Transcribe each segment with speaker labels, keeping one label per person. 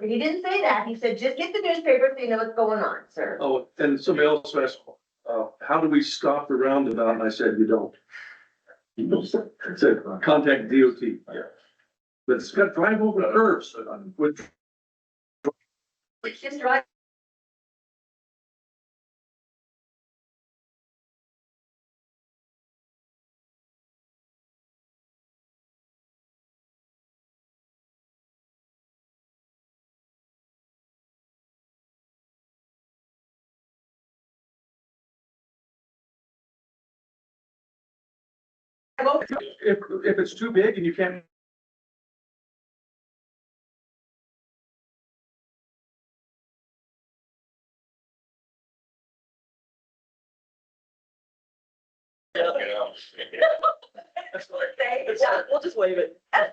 Speaker 1: He didn't say that. He said, just get the newspaper so you know what's going on, sir.
Speaker 2: Oh, and somebody else asked, how do we stop the roundabout? And I said, you don't. It said, contact DOT. Yeah. But it's got drive over curves, which
Speaker 1: It's just right.
Speaker 2: if it's too big and you can't.
Speaker 3: We'll just waive it.
Speaker 4: I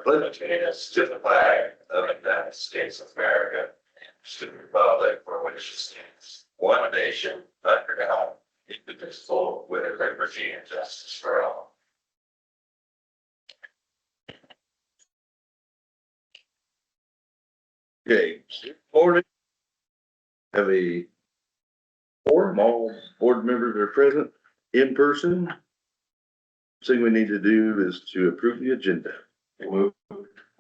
Speaker 4: pledge allegiance to the flag of the United States of America, to the republic for which it stands, one nation, under God, indivisible, with liberty and justice for all.
Speaker 5: Okay, morning. Have a forum, all board members are present in person. Thing we need to do is to approve the agenda.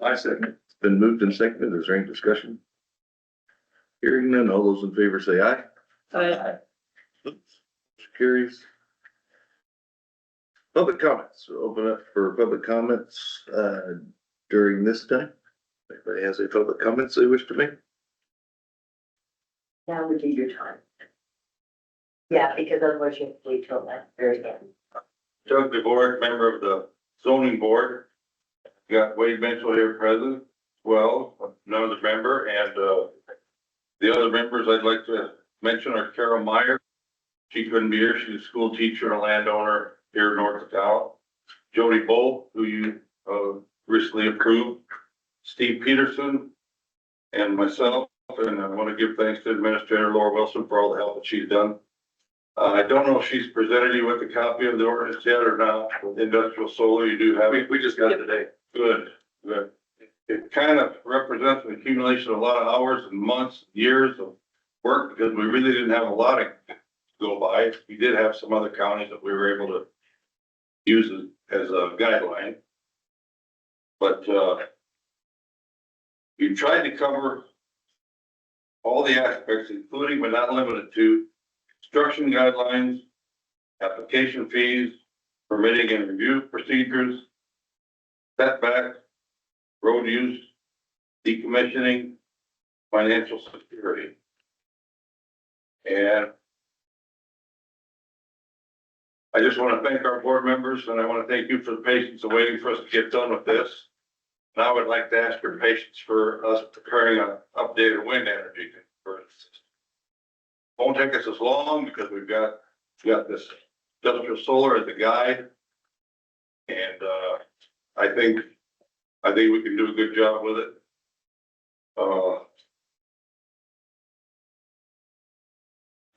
Speaker 2: I second.
Speaker 5: It's been moved and seconded. Is there any discussion? Hearing none, all those in favor say aye. Carries. Public comments. We'll open up for public comments, during this time. Anybody has any public comments they wish to make?
Speaker 1: Now would be your time. Yeah, because otherwise you have to wait till that very end.
Speaker 4: Doug DeVore, member of the zoning board. Got Wade Mitchell here present, well, another member, and, the other members I'd like to mention are Carol Meyer. She couldn't be here. She's a school teacher and a landowner here north of town. Jody Bull, who you, recently approved. Steve Peterson and myself, and I want to give thanks to Administrator Laura Wilson for all the help that she's done. I don't know if she's presented you with a copy of the ordinance yet or not. With industrial solar, you do have it.
Speaker 2: We just got it today.
Speaker 4: Good, good. It kind of represents an accumulation of a lot of hours and months, years of work, because we really didn't have a lot to go by. We did have some other counties that we were able to use as a guideline. But, you tried to cover all the aspects, including but not limited to construction guidelines, application fees, permitting and review procedures, setback, road use, decommissioning, financial security. And I just want to thank our board members, and I want to thank you for the patience of waiting for us to get done with this. And I would like to ask your patience for us preparing an updated wind energy conversion system. Won't take us as long because we've got this industrial solar as a guide. And, I think we can do a good job with it.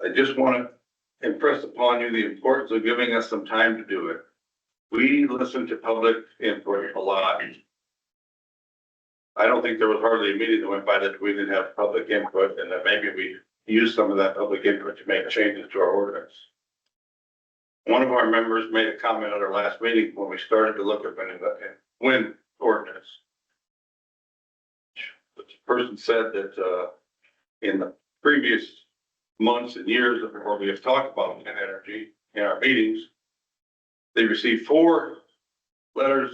Speaker 4: I just want to impress upon you the importance of giving us some time to do it. We listen to public input a lot. I don't think there was hardly a meeting that went by that we didn't have public input, and that maybe we use some of that public input to make changes to our ordinance. One of our members made a comment at our last meeting when we started to look at wind ordinance. The person said that, in the previous months and years before we have talked about wind energy in our meetings, they received 4 letters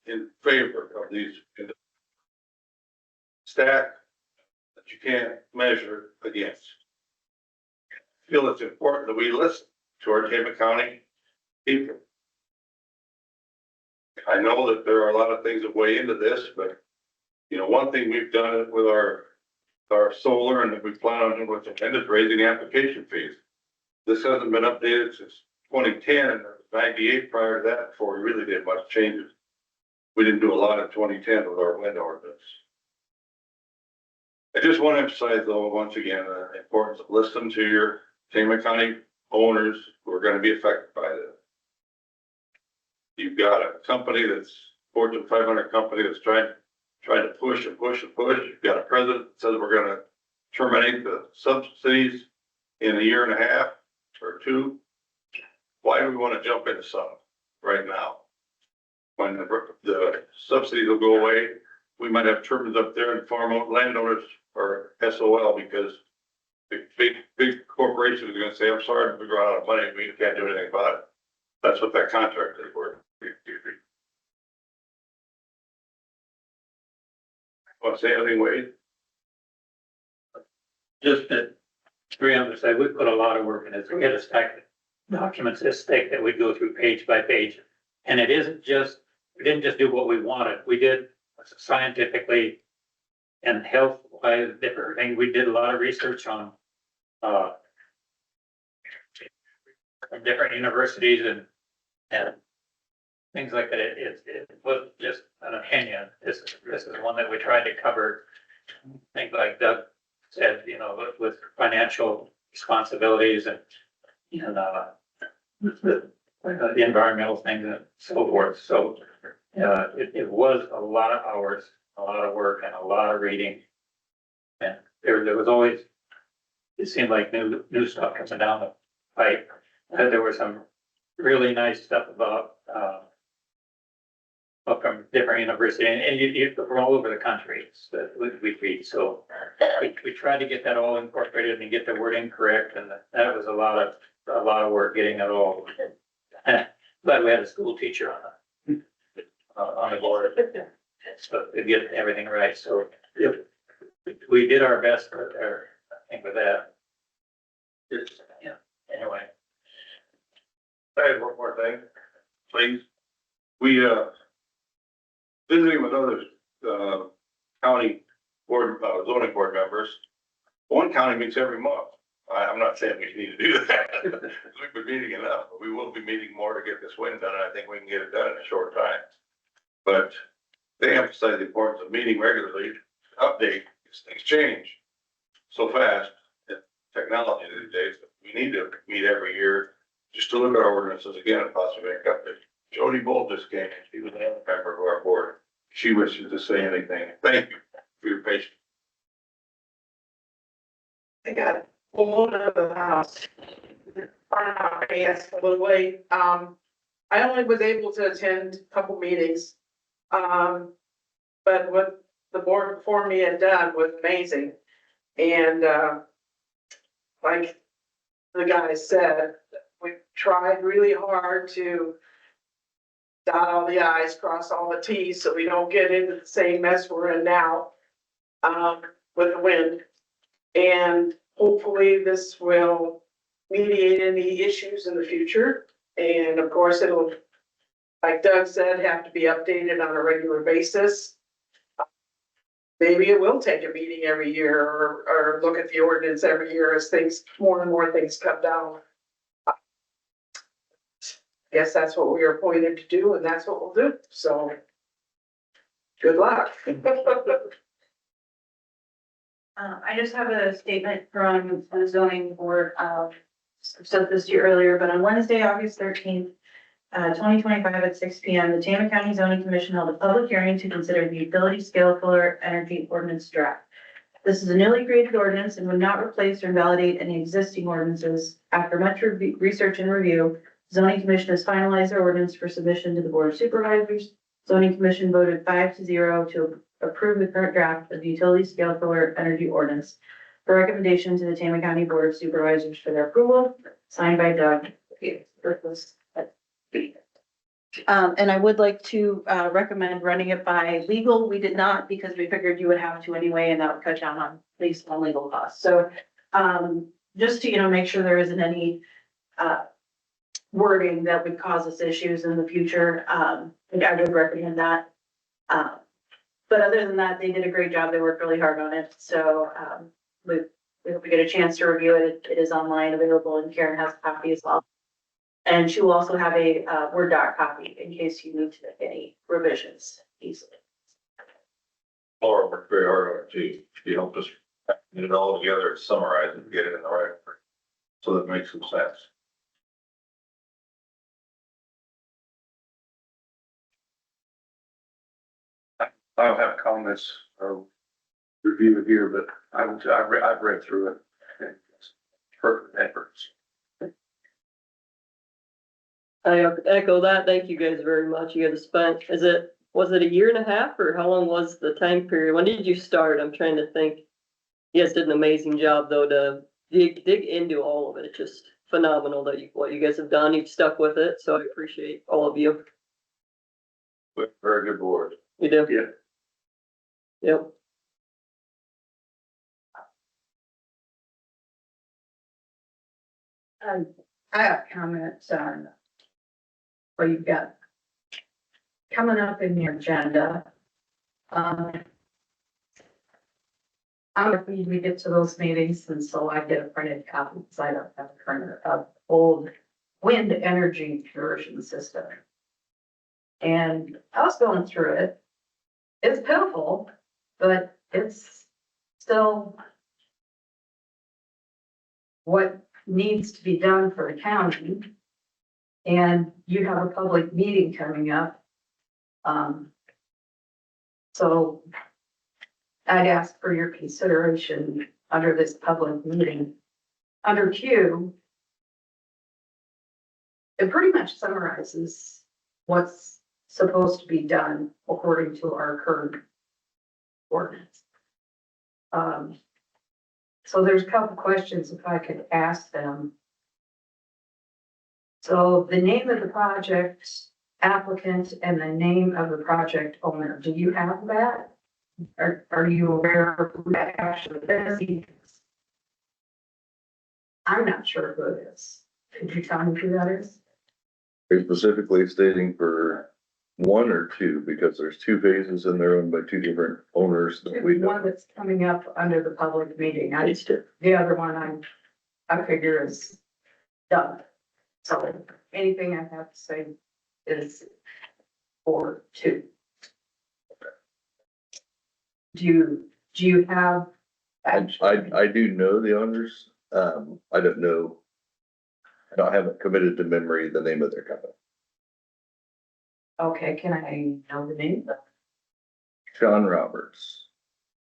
Speaker 4: in favor of these stack that you can't measure against. I feel it's important that we listen to our Tama County people. I know that there are a lot of things that weigh into this, but you know, one thing we've done with our solar and that we plan on doing with the end is raising application fees. This hasn't been updated since 2010, and there was 98 prior to that before we really did much changes. We didn't do a lot in 2010 with our wind ordinance. I just want to emphasize though, once again, the importance of listening to your Tama County owners who are gonna be affected by this. You've got a company that's Fortune 500 company that's trying to push and push and push. You've got a president that says we're gonna terminate the subsidies in a year and a half or two. Why do we wanna jump into something right now? When the subsidies will go away, we might have turbines up there and landowners are SOL because the big corporations are gonna say, I'm sorry, we run out of money, we can't do anything about it. That's what that contract is worth. Want to say anything, Wade?
Speaker 3: Just to reemphasize, we put a lot of work in this. We had a stack of documents this thick that we go through page by page. And it isn't just, we didn't just do what we wanted. We did scientifically and health-wise different things. We did a lot of research on from different universities and things like that. It wasn't just an opinion. This is one that we tried to cover. Things like Doug said, you know, with financial responsibilities and the environmental things and so forth. So it was a lot of hours, a lot of work, and a lot of reading. And there was always, it seemed like new stuff coming down the pipe. There was some really nice stuff about from different universities, and you from all over the country that we read. So we tried to get that all incorporated and get the wording correct, and that was a lot of work getting it all. Glad we had a school teacher on the board, so to get everything right. So we did our best there, I think, with that. Yeah. Anyway.
Speaker 4: I have one more thing, please. We, visiting with other, county board, zoning board members. One county meets every month. I'm not saying we need to do that. We've been meeting enough, but we will be meeting more to get this wind done, and I think we can get it done in a short time. But they emphasize the importance of meeting regularly, to update, because things change so fast in technology these days. We need to meet every year, just to look at our ordinances again and possibly make updates. Jody Bolt just came in. She was another member of our board. She wishes to say anything. Thank you for your patience.
Speaker 6: I got pulled out of the house. I asked a little late. I only was able to attend a couple meetings. But what the board before me had done was amazing. And, like the guy said, we tried really hard to dot all the i's, cross all the t's, so we don't get into the same mess we're in now, with the wind. And hopefully this will mediate any issues in the future. And of course, it'll, like Doug said, have to be updated on a regular basis. Maybe it will take a meeting every year or look at the ordinance every year as more and more things come down. Guess that's what we are appointed to do, and that's what we'll do. So good luck.
Speaker 7: I just have a statement from the zoning board. Said this to you earlier, but on Wednesday, August 13th, 2025 at 6 p.m., the Tama County Zoning Commission held a public hearing to consider the utility scale solar energy ordinance draft. This is a newly created ordinance and would not replace or invalidate any existing ordinances. After much research and review, Zoning Commission has finalized their ordinance for submission to the Board of Supervisors. Zoning Commission voted 5-0 to approve the current draft of the utility scale solar energy ordinance for recommendation to the Tama County Board of Supervisors for their approval, signed by Doug. And I would like to recommend running it by legal. We did not because we figured you would have to anyway, and that would cut down on at least on legal costs. So just to, make sure there isn't any wording that would cause us issues in the future, I would recommend that. But other than that, they did a great job. They worked really hard on it. So we hope we get a chance to review it. It is online available, and Karen has a copy as well. And she will also have a Word doc copy in case you need to make any revisions easily.
Speaker 4: Laura worked very hard on it too. She helped us get it all together, summarize and get it in the right, so that makes some sense.
Speaker 2: I don't have comments or review it here, but I've read through it. It's perfect efforts.
Speaker 8: I echo that. Thank you guys very much. You guys spent, was it a year and a half or how long was the time period? When did you start? I'm trying to think. You guys did an amazing job though to dig into all of it. It's just phenomenal that what you guys have done. You've stuck with it. So I appreciate all of you.
Speaker 4: Very good board.
Speaker 8: You do.
Speaker 2: Yeah.
Speaker 8: Yep.
Speaker 9: I have comments on what you've got coming up in your agenda. I'm happy we get to those meetings, and so I get a printed copy, because I don't have a printer of old wind energy conversion system. And I was going through it. It's pitiful, but it's still what needs to be done for the county. And you have a public meeting coming up. So I'd ask for your consideration under this public meeting. Under Q, it pretty much summarizes what's supposed to be done according to our current ordinance. So there's a couple questions if I could ask them. So the name of the project applicant and the name of the project owner, do you have that? Are you aware of who that actually is? I'm not sure who it is. Could you tell me who that is?
Speaker 5: Are you specifically stating for one or two, because there's two phases and they're owned by two different owners that we
Speaker 9: One
Speaker 5: know.
Speaker 9: that's coming up under the public meeting.
Speaker 8: These two.
Speaker 9: The other one I figure is done. So anything I have to say is for two. Do you have?
Speaker 5: I do know the owners. I don't know. I haven't committed to memory the name of their company.
Speaker 9: Okay, can I know the name?
Speaker 5: Sean Roberts.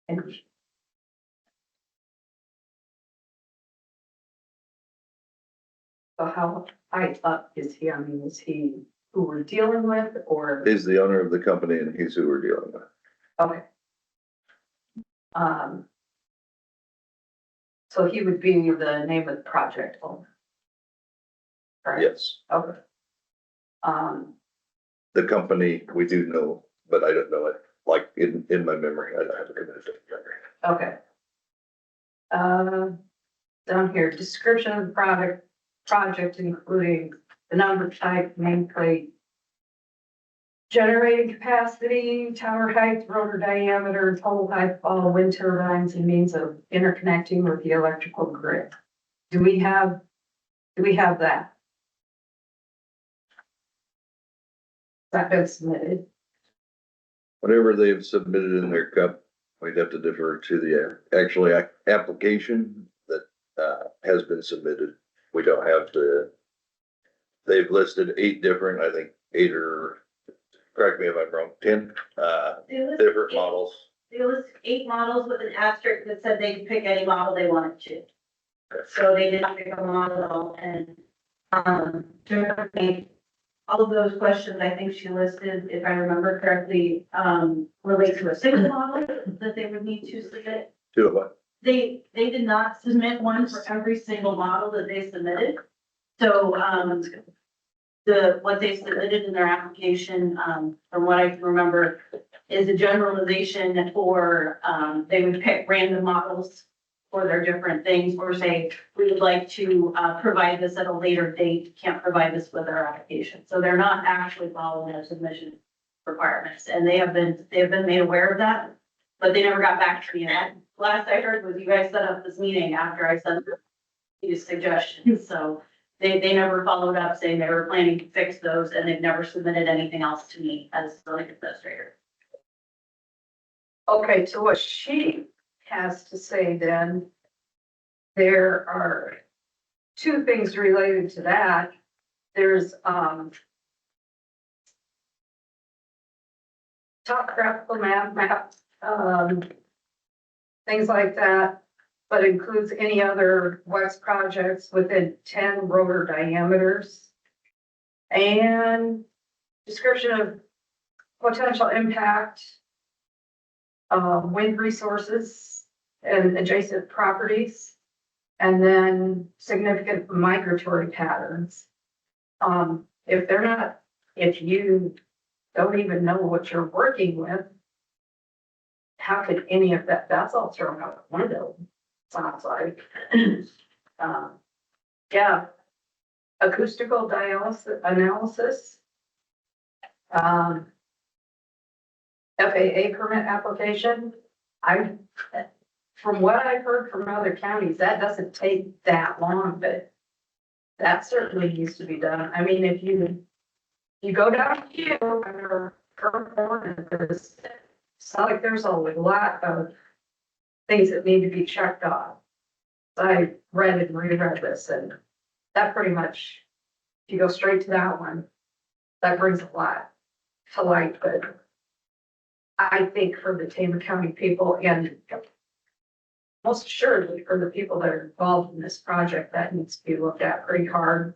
Speaker 9: And so how high up is he? I mean, is he who we're dealing with or?
Speaker 5: Is the owner of the company and he's who we're dealing with.
Speaker 9: Okay. So he would be the name of the project owner. Right?
Speaker 5: Yes,
Speaker 9: Okay.
Speaker 5: the company we do know, but I don't know it, like in my memory, I haven't committed to memory.
Speaker 9: Okay. Down here, description of the project including the number, type, nameplate, generating capacity, tower height, rotor diameter, total height of all wind turbines and means of interconnecting with the electrical grid. Do we have that? That been submitted?
Speaker 5: Whatever they've submitted in their cup, we'd have to defer to the actually application that has been submitted. We don't have they've listed 8 different, I think 8 or, correct me if I'm wrong, 10 different models.
Speaker 7: They list 8 models with an asterisk that said they could pick any model they wanted to. So they didn't pick a model at all, and, generally, all of those questions, I think she listed, if I remember correctly, relate to a single model that they would need to submit.
Speaker 5: 2 of them.
Speaker 7: They did not submit one for every single model that they submitted. So, what they submitted in their application, from what I can remember, is a generalization for, they would pick random models for their different things, or say, we would like to, provide this at a later date, can't provide this with our application. So they're not actually following their submission requirements, and they have been made aware of that, but they never got back to me. And last I heard was you guys set up this meeting after I sent these suggestions, so they never followed up saying they were planning to fix those, and they've never submitted anything else to me as zoning administrator.
Speaker 9: Okay, to what she has to say then, there are 2 things related to that. There's, topographical map, things like that, but includes any other WEX projects within 10 rotor diameters. And description of potential impact, wind resources and adjacent properties, and then significant migratory patterns. If you don't even know what you're working with, how could any of that's all thrown out the window, sounds like. Yeah, acoustical analysis. FAA permit application. From what I've heard from other counties, that doesn't take that long, but that certainly needs to be done. I mean, if you go down here, or it's not like there's a lot of things that need to be checked off. I read and reread this, and that pretty much, if you go straight to that one, that brings a lot to light, but I think for the Tama County people, and most assuredly for the people that are involved in this project, that needs to be looked at pretty hard.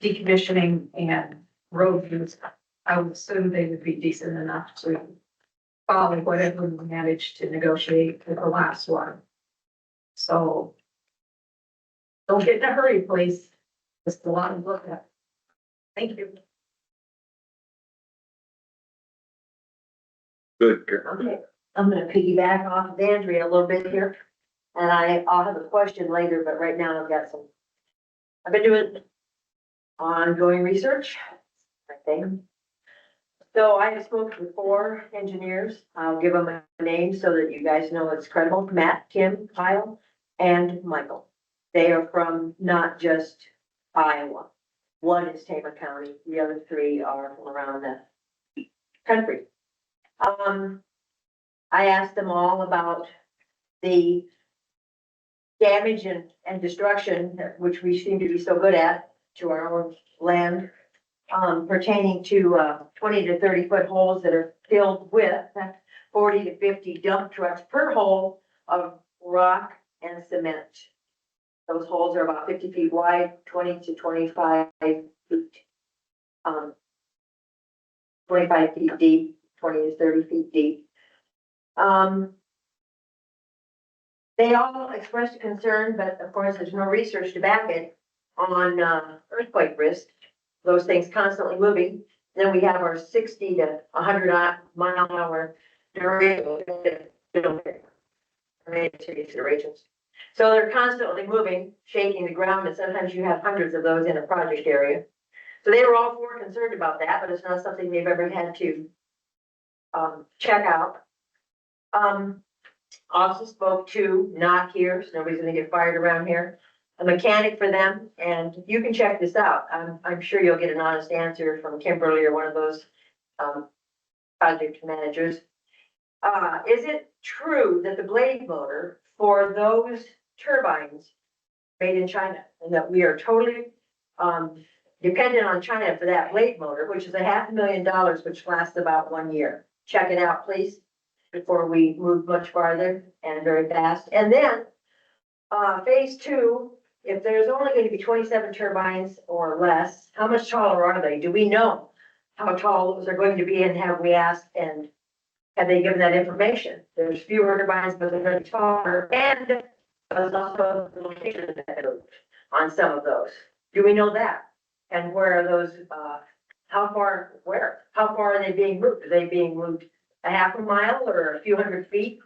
Speaker 9: Decommissioning and road views, I would assume they would be decent enough to follow whatever we managed to negotiate with the last one. So don't get in a hurry, please. Just a lot to look at. Thank you.
Speaker 5: Good, Karen.
Speaker 1: Okay, I'm gonna piggyback off of Andrea a little bit here. And I'll have a question later, but right now I've been doing ongoing research, I think. So I have spoken with 4 engineers. I'll give them a name so that you guys know it's credible. Matt, Kim, Kyle, and Michael. They are from not just Iowa. One is Tama County, the other 3 are from around the country. I asked them all about the damage and destruction, which we seem to be so good at, to our own land, pertaining to 20 to 30 foot holes that are filled with 40 to 50 dump trucks per hole of rock and cement. Those holes are about 50 feet wide, 20 to 25 feet, 25 feet deep, 20 to 30 feet deep. They all expressed a concern, but of course, there's no research to back it on earthquake risk. Those things constantly moving. Then we have our 60 to 100 mile an hour durations. So they're constantly moving, shaking the ground, and sometimes you have hundreds of those in a project area. So they were all 4 concerned about that, but it's not something they've ever had to check out. Also spoke to, not here, so nobody's gonna get fired around here, a mechanic for them, and you can check this out. I'm sure you'll get an honest answer from Kimberly or one of those project managers. Is it true that the blade motor for those turbines made in China, and that we are totally dependent on China for that blade motor, which is $500,000, which lasts about 1 year? Check it out, please, before we move much farther and very fast. And then phase 2, if there's only going to be 27 turbines or less, how much taller are they? Do we know how tall those are going to be, and have we asked, and have they given that information? There's fewer turbines, but they're going to be taller, and there's also the location of that on some of those. Do we know that? And where are those, how far are they being moved? Are they being moved a half a mile or a few hundred feet?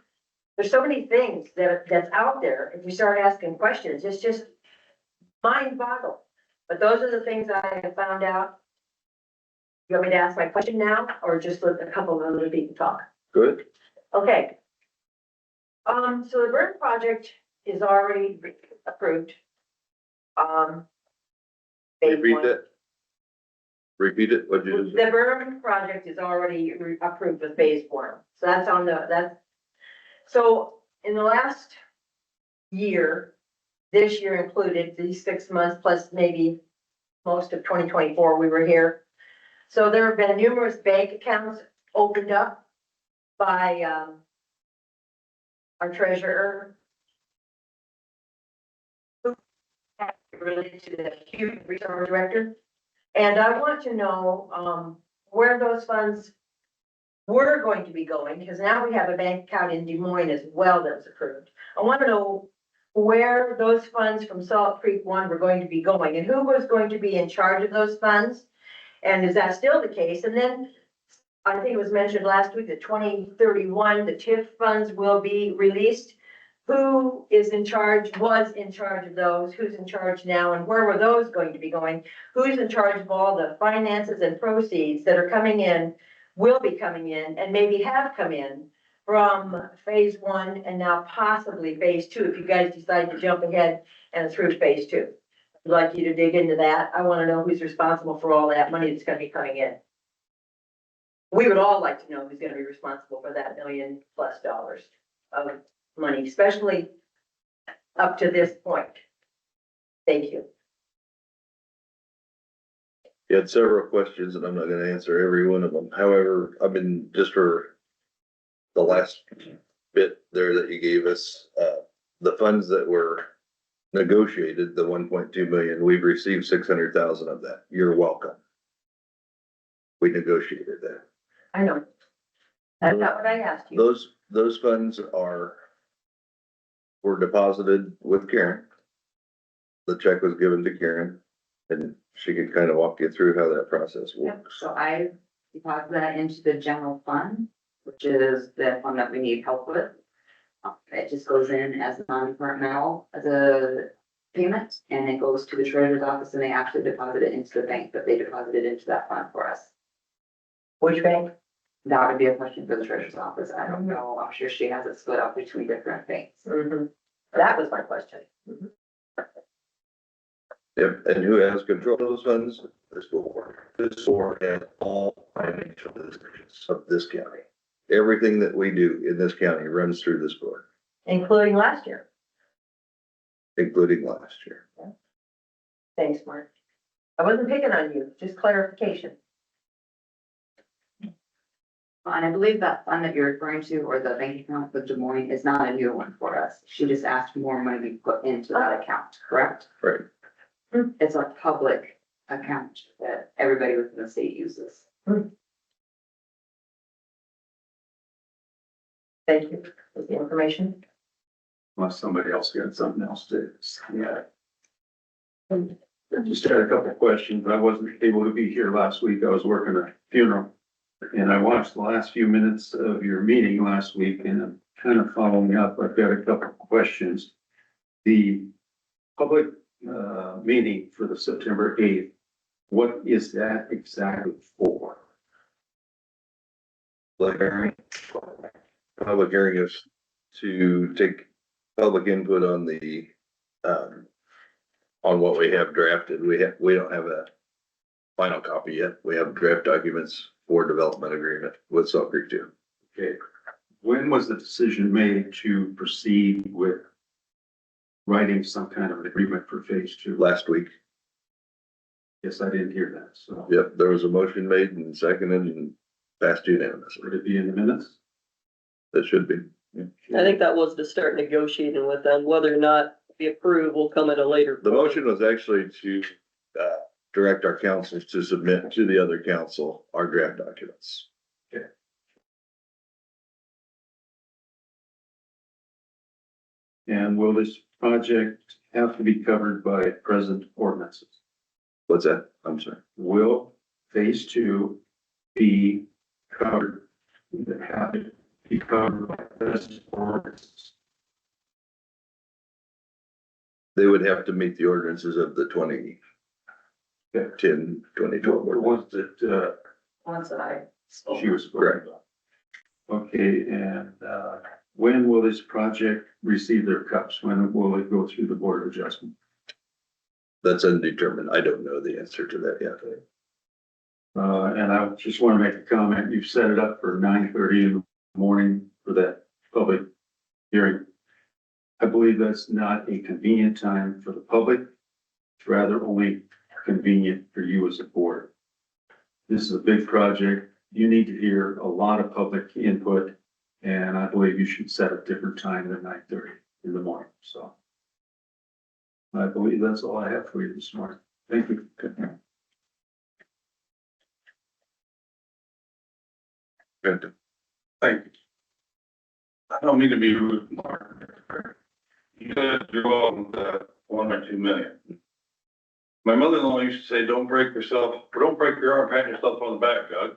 Speaker 1: There's so many things that's out there. If we start asking questions, it's just mind boggle. But those are the things I have found out. You want me to ask my question now, or just let a couple of other people talk?
Speaker 5: Good.
Speaker 1: Okay. So the burn project is already approved. Phase
Speaker 5: Repeat
Speaker 1: 1.
Speaker 5: that. Repeat it, what you just
Speaker 1: The burn project is already approved with phase 1. So that's on so in the last year, this year included, these 6 months plus maybe most of 2024, we were here. So there have been numerous bank accounts opened up by, our treasurer. Related to the human resource director. And I want to know, where those funds were going to be going, because now we have a bank account in Des Moines as well that was approved. I want to know where those funds from Salt Creek One were going to be going and who was going to be in charge of those funds. And is that still the case? And then I think it was mentioned last week that 2031, the TIF funds will be released. Who is in charge, was in charge of those, who's in charge now, and where were those going to be going? Who's in charge of all the finances and proceeds that are coming in, will be coming in, and maybe have come in from phase one and now possibly phase two, if you guys decide to jump ahead and through phase two. I'd like you to dig into that. I want to know who's responsible for all that money that's going to be coming in. We would all like to know who's going to be responsible for that $1 million+ of money, especially up to this point. Thank you.
Speaker 5: You had several questions and I'm not gonna answer every one of them. However, I've been, just for the last bit there that you gave us, the funds that were negotiated, the 1.2 million, we've received 600,000 of that. You're welcome. We negotiated that.
Speaker 1: I know. That's not what I asked you.
Speaker 5: Those funds were deposited with Karen. The check was given to Karen and she could kind of walk you through how that process works.
Speaker 10: So I deposit that into the general fund, which is the fund that we need help with. It just goes in as a non-departmental, as a payment, and it goes to the treasurer's office and they actually deposit it into the bank, but they deposited into that fund for us.
Speaker 1: Which bank?
Speaker 10: That would be a question for the treasurer's office. I don't know. I'm sure she has it split up between different banks.
Speaker 1: Mm-hmm. That was my question.
Speaker 5: Yep, and who has control of those funds? This board. This board has all financial decisions of this county. Everything that we do in this county runs through this board,
Speaker 1: Including last year.
Speaker 5: including last year.
Speaker 1: Thanks, Mark. I wasn't picking on you, just clarification.
Speaker 10: And I believe that fund that you're referring to, or the bank account for Des Moines, is not a new one for us. She just asked more money to be put into that account, correct?
Speaker 5: Right.
Speaker 10: It's a public account that everybody within the state uses.
Speaker 1: Thank you for the information.
Speaker 2: Unless somebody else got something else to, yeah. I just had a couple of questions. I wasn't able to be here last week. I was working a funeral. And I watched the last few minutes of your meeting last week and I'm kind of following up. I've got a couple of questions. The public meeting for the September 8th, what is that exactly for?
Speaker 5: Public hearing is to take public input on the, on what we have drafted. We don't have a final copy yet. We have draft documents for development agreement with Salt Creek 2.
Speaker 2: Okay. When was the decision made to proceed with writing some kind of an agreement for phase two?
Speaker 5: Last week.
Speaker 2: Yes, I didn't hear that. So
Speaker 5: Yep, there was a motion made and seconded and passed unanimously.
Speaker 2: would it be in the minutes?
Speaker 5: That should be.
Speaker 8: I think that was to start negotiating with them, whether or not the approval will come at a later.
Speaker 5: The motion was actually to, direct our councils to submit to the other council our draft documents.
Speaker 2: And will this project have to be covered by present ordinances?
Speaker 5: What's that? I'm sorry.
Speaker 2: Will phase two be covered, have it be covered by present ordinances?
Speaker 5: They would have to meet the ordinances of the 2012.
Speaker 2: Or was it,
Speaker 10: Once that I spoke.
Speaker 2: she was
Speaker 5: Correct.
Speaker 2: correct? Okay, and, when will this project receive their cups? When will it go through the board of adjustment?
Speaker 5: That's undetermined. I don't know the answer to that yet.
Speaker 2: And I just want to make a comment. You've set it up for 9:30 in the morning for that public hearing. I believe that's not a convenient time for the public. It's rather only convenient for you as a board. This is a big project. You need to hear a lot of public input. And I believe you should set a different time than 9:30 in the morning, so. I believe that's all I have for you this morning. Thank you.
Speaker 5: Good.
Speaker 4: Thank you. I don't mean to be rude, Mark. You guys drew on the 1 or 2 million. My mother-in-law used to say, don't break your arm patting yourself on the back, Doug.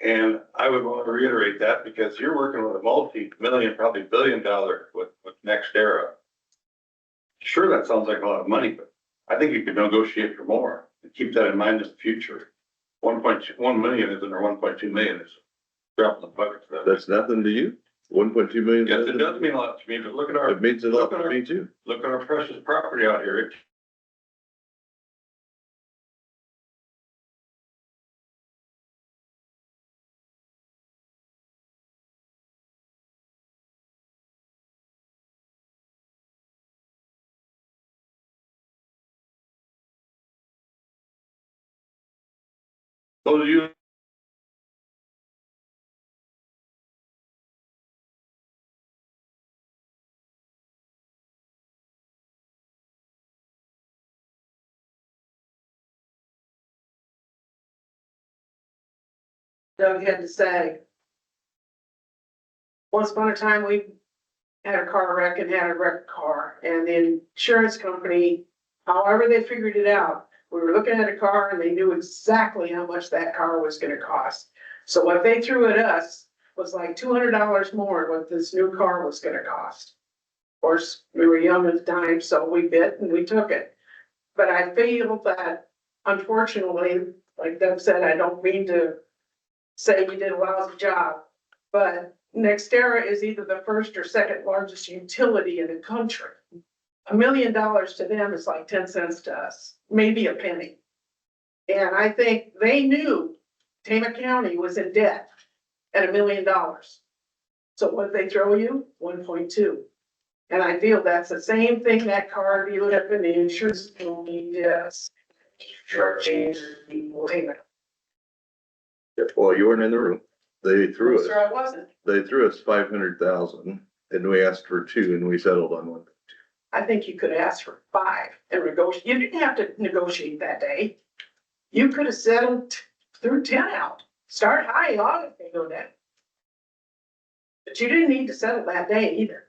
Speaker 4: And I would want to reiterate that because you're working with a multi-million, probably $1 billion with NextEra. Sure, that sounds like a lot of money, but I think you could negotiate for more and keep that in mind in the future. 1.1 million isn't, or 1.2 million is a drop in the bucket.
Speaker 5: That's nothing to you? 1.2 million?
Speaker 4: Yes, it does mean a lot to me, but look at our,
Speaker 5: It means a lot to me too.
Speaker 4: look at our precious property out here. Those of you
Speaker 6: Doug had to say. Once upon a time, we had a car wreck and had a wrecked car, and the insurance company, however they figured it out, we were looking at a car and they knew exactly how much that car was gonna cost. So what they threw at us was like $200 more than what this new car was gonna cost. Of course, we were young at the time, so we bit and we took it. But I feel that unfortunately, like Doug said, I don't mean to say you did a lousy job, but NextEra is either the first or second largest utility in the country. $1 million to them is like 10 cents to us, maybe a penny. And I think they knew Tama County was in debt at $1 million. So what they throw you? 1.2. And I feel that's the same thing that car dealer and the insurance company does. Short change people payment.
Speaker 5: Well, you weren't in the room. They threw us,
Speaker 6: Sure, I wasn't.
Speaker 5: they threw us 500,000 and we asked for 2 and we settled on 1.
Speaker 6: I think you could ask for 5 and negotiate. You didn't have to negotiate that day. You could have settled through 10 out. Start high on it and go down. But you didn't need to settle that day either.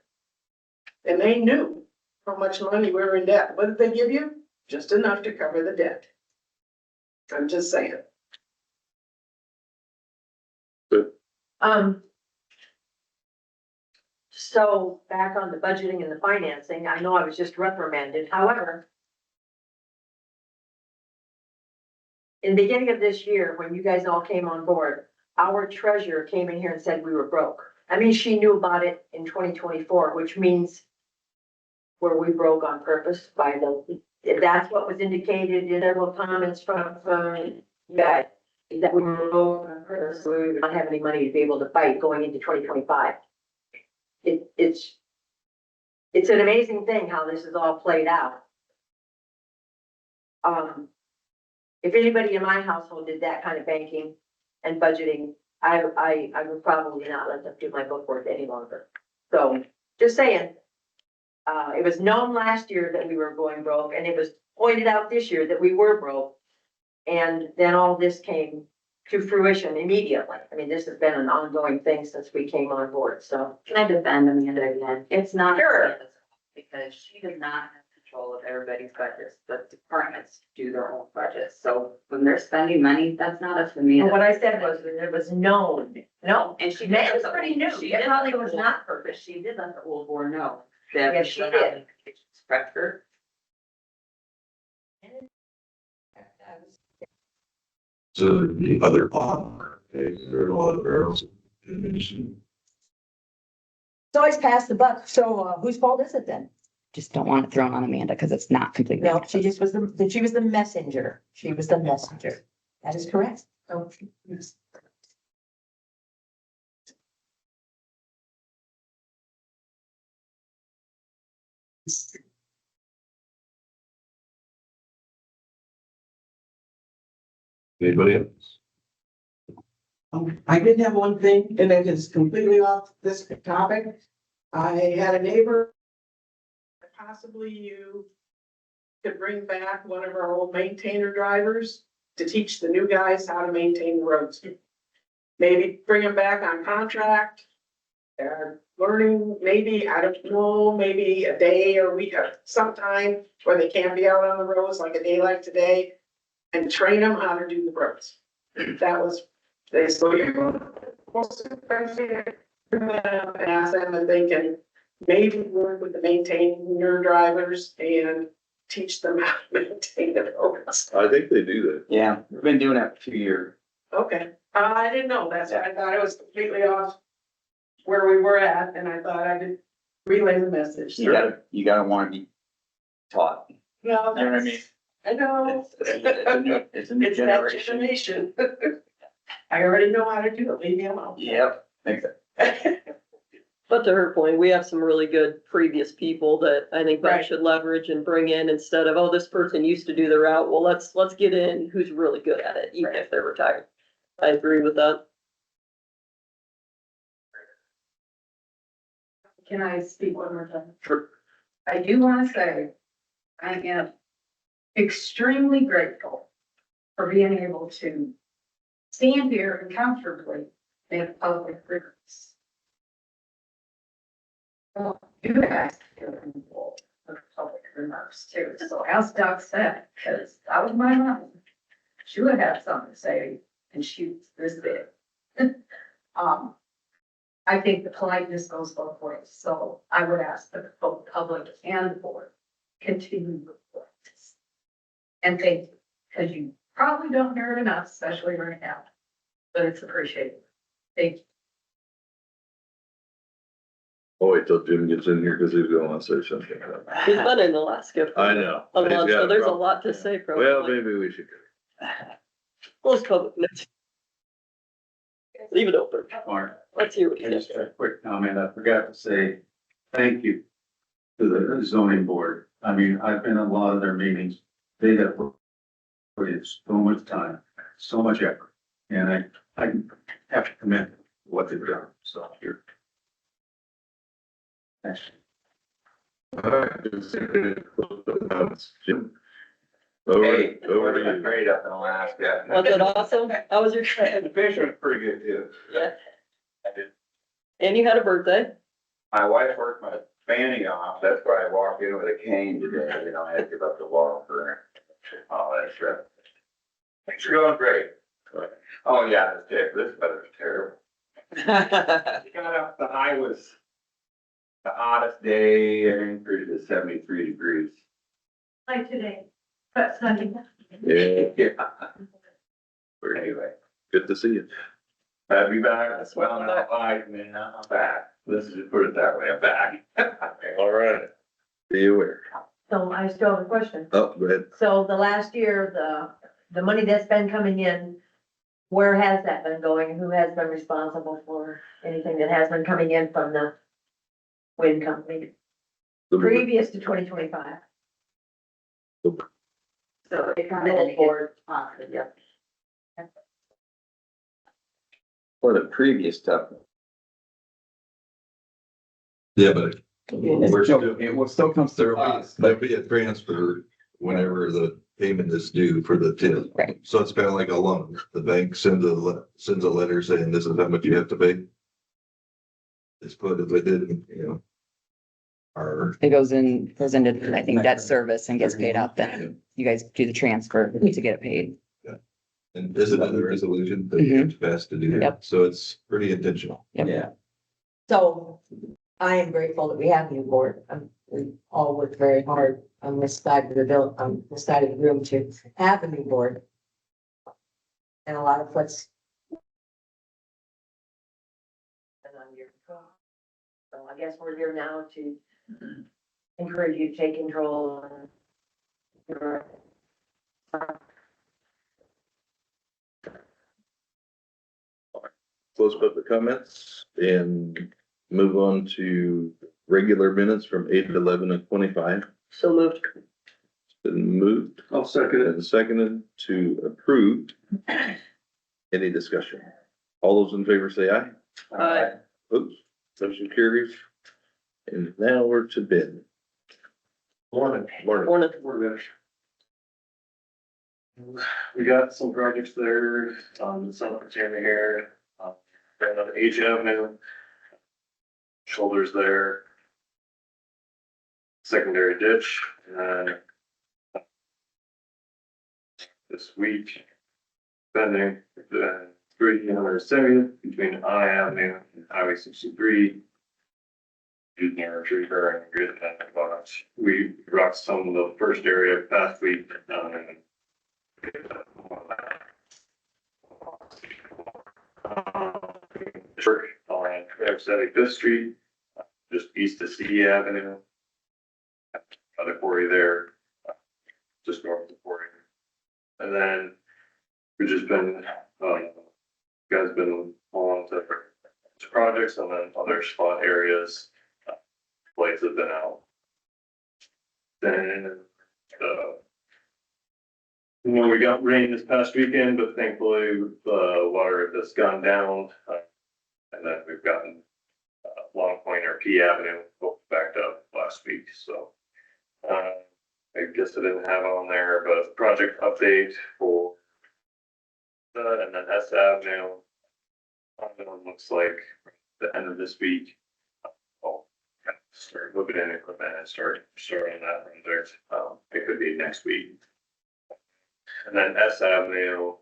Speaker 6: And they knew how much money we were in debt. What did they give you? Just enough to cover the debt. I'm just saying.
Speaker 1: So back on the budgeting and the financing, I know I was just reprimanded, however, in the beginning of this year, when you guys all came on board, our treasurer came in here and said we were broke. I mean, she knew about it in 2024, which means were we broke on purpose by the, if that's what was indicated in several comments from you guys, that we were broke on purpose, so we would not have any money to be able to fight going into 2025. It's an amazing thing how this is all played out. If anybody in my household did that kind of banking and budgeting, I would probably not let them do my book work any longer. So just saying, it was known last year that we were going broke, and it was pointed out this year that we were broke. And then all this came to fruition immediately. I mean, this has been an ongoing thing since we came on board, so.
Speaker 10: Can I defend Amanda again? It's not.
Speaker 1: Sure.
Speaker 10: Amanda's fault, because she does not have control of everybody's budgets. The departments do their own budgets. So when they're spending money, that's not up to me.
Speaker 1: And what I said was that it was known. No,
Speaker 10: And she.
Speaker 1: That was pretty new.
Speaker 10: She
Speaker 1: It
Speaker 10: did
Speaker 1: probably
Speaker 10: let
Speaker 1: was
Speaker 10: the-
Speaker 1: not purpose.
Speaker 10: She did let the old board know that.
Speaker 1: Yes, she did.
Speaker 10: Structure.
Speaker 11: So the other part, there are a lot of barrels.
Speaker 1: It's always passed the buck, so whose fault is it then?
Speaker 10: Just don't want it thrown on Amanda because it's not completely.
Speaker 1: No, she just was she was the messenger. She was the messenger. That is correct. So, yes.
Speaker 11: Anybody else?
Speaker 6: I did have one thing, and it is completely off this topic. I had a neighbor. Possibly you could bring back one of our old maintainer drivers to teach the new guys how to maintain the roads. Maybe bring them back on contract. Learning, maybe, I don't know, maybe a day or week, sometime where they can't be out on the roads, like a day like today. And train them how to do the roads. That was, they so you. Ask them if they can maybe work with the maintainer drivers and teach them how to maintain the roads.
Speaker 5: I think they do that.
Speaker 12: Yeah, we've been doing that for 2 years.
Speaker 6: Okay, I didn't know, that's why I thought it was completely off where we were at, and I thought I did relay the message.
Speaker 12: You gotta wanna be taught.
Speaker 6: No,
Speaker 12: You know what I mean?
Speaker 6: I know.
Speaker 12: It's a new
Speaker 6: It's that
Speaker 12: generation.
Speaker 6: generation. I already know how to do it, leave me alone.
Speaker 12: Yep, exactly.
Speaker 8: But to her point, we have some really good previous people that I think that
Speaker 6: Right.
Speaker 8: should leverage and bring in instead of, oh, this person used to do the route. Well, let's get in who's really good at it, even if they're retired. I agree with that.
Speaker 9: Can I speak one more time?
Speaker 5: Sure.
Speaker 9: I do want to say, I am extremely grateful for being able to stand here and comfortably make public remarks. Well, you guys are involved with public remarks too, so as Doug said, because that was my mom. She would have something to say, and she was this big. I think the politeness goes both ways, so I would ask that both the public and the board continue with politeness. And thank you, because you probably don't hear it enough, especially right now, but it's appreciated. Thank you.
Speaker 5: Oh, wait till Jim gets in here because he's going to say something.
Speaker 8: He's been in Alaska. for
Speaker 5: I know.
Speaker 8: A
Speaker 5: He's
Speaker 8: lot,
Speaker 5: got
Speaker 8: so there's a
Speaker 5: problem.
Speaker 8: lot to say probably.
Speaker 5: Well, maybe we should.
Speaker 8: Close public minutes. Leave it open.
Speaker 3: Mark,
Speaker 8: Let's hear what he
Speaker 3: I
Speaker 8: has.
Speaker 3: just got a quick comment. I forgot to say thank you to the zoning board. I mean, I've been in a lot of their meetings. They have put in so much time, so much effort, and I have to commend what they've done. So here. Thanks.
Speaker 5: All right. Jim. Over to you.
Speaker 12: Great up in Alaska.
Speaker 8: Was it awesome? How was your trip?
Speaker 12: The fishing was pretty good too.
Speaker 8: Yeah.
Speaker 12: I did.
Speaker 8: And you had a birthday?
Speaker 12: My wife worked my fanny off, that's why I walked in with a cane today, you know, I had to give up the walker. Oh, that's right. Things are going great. Oh, yeah, this weather's terrible. Got up, the high was the hottest day, I think, to 73 degrees.
Speaker 7: Like today, but sunny.
Speaker 5: Yeah,
Speaker 12: Yeah. But anyway,
Speaker 5: good to see you.
Speaker 12: I'll be back, well, not live, man, I'm back. Let's just put it that way, I'm back.
Speaker 5: All right. Be aware.
Speaker 1: So I still have a question.
Speaker 5: Oh, go ahead.
Speaker 1: So the last year, the money that's been coming in, where has that been going? Who has been responsible for anything that has been coming in from the wind company previous to 2025?
Speaker 10: So it comes in
Speaker 1: Little
Speaker 10: and
Speaker 1: board.
Speaker 10: it gets,
Speaker 12: For the previous stuff.
Speaker 11: Yeah, but we're still,
Speaker 12: It will still comes through us.
Speaker 11: there'll be a transfer whenever the payment is due for the TIF.
Speaker 10: Right.
Speaker 11: So it's kind of like a loan. The bank sends a letter saying this is how much you have to pay. It's put within, our,
Speaker 10: it goes into, I think, debt service and gets paid out, then you guys do the transfer to get it paid.
Speaker 11: and this is another resolution that
Speaker 10: Mhm.
Speaker 11: it's passed to do.
Speaker 10: Yep.
Speaker 11: So it's pretty intentional.
Speaker 10: Yep.
Speaker 1: So I am grateful that we have a new board. We all worked very hard on this side of on this side of the room to have a new board. And a lot of what's. So I guess we're here now to encourage you to take control and.
Speaker 5: Close public comments and move on to regular minutes from 8/11 and 25.
Speaker 8: So moved.
Speaker 5: It's Been moved
Speaker 2: I'll second it.
Speaker 5: and seconded to approve. Any discussion? All those in favor say aye.
Speaker 8: Aye.
Speaker 5: Oops, motion carries. And now we're to bid.
Speaker 2: Morning.
Speaker 5: Morning.
Speaker 8: Morning.
Speaker 13: We got some projects there on the south of Tammy here, right on H Avenue. Shoulders there. Secondary ditch, and then this week, spending the 370th between I Avenue and Highway 63. Using our tree bearing grid and box. We rocked some of the first area past week, church on 75th Street, just east of C Avenue. Other quarry there, just north of the quarry. And then we've just been, guys been on to projects and then other spot areas, lights have been out. Then, we got rain this past weekend, but thankfully the water has gone down. And then we've gotten Long Point or P Avenue both backed up last week, so. I guess I didn't have on there, but project update for and then S Avenue. Looks like the end of this week. I'll kind of start moving in equipment and start on that project. It could be next week. And then S Avenue,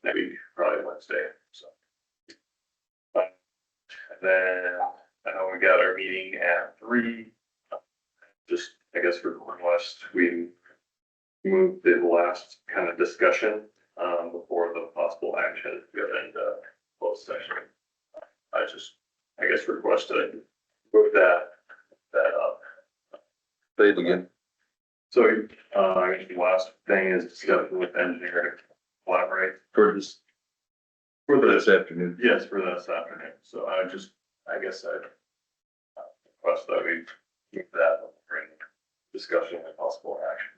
Speaker 13: maybe probably Wednesday, so. And then, we got our meeting at 3. Just, I guess for West, we moved the last kind of discussion, before the possible action to go into closed session. I guess requested to move that up.
Speaker 5: Say it again.
Speaker 13: So, I guess the last thing is discussing with engineer to collaborate.
Speaker 5: For this afternoon.
Speaker 13: Yes, for this afternoon. So I guess I'd request that we keep that for any discussion and possible action.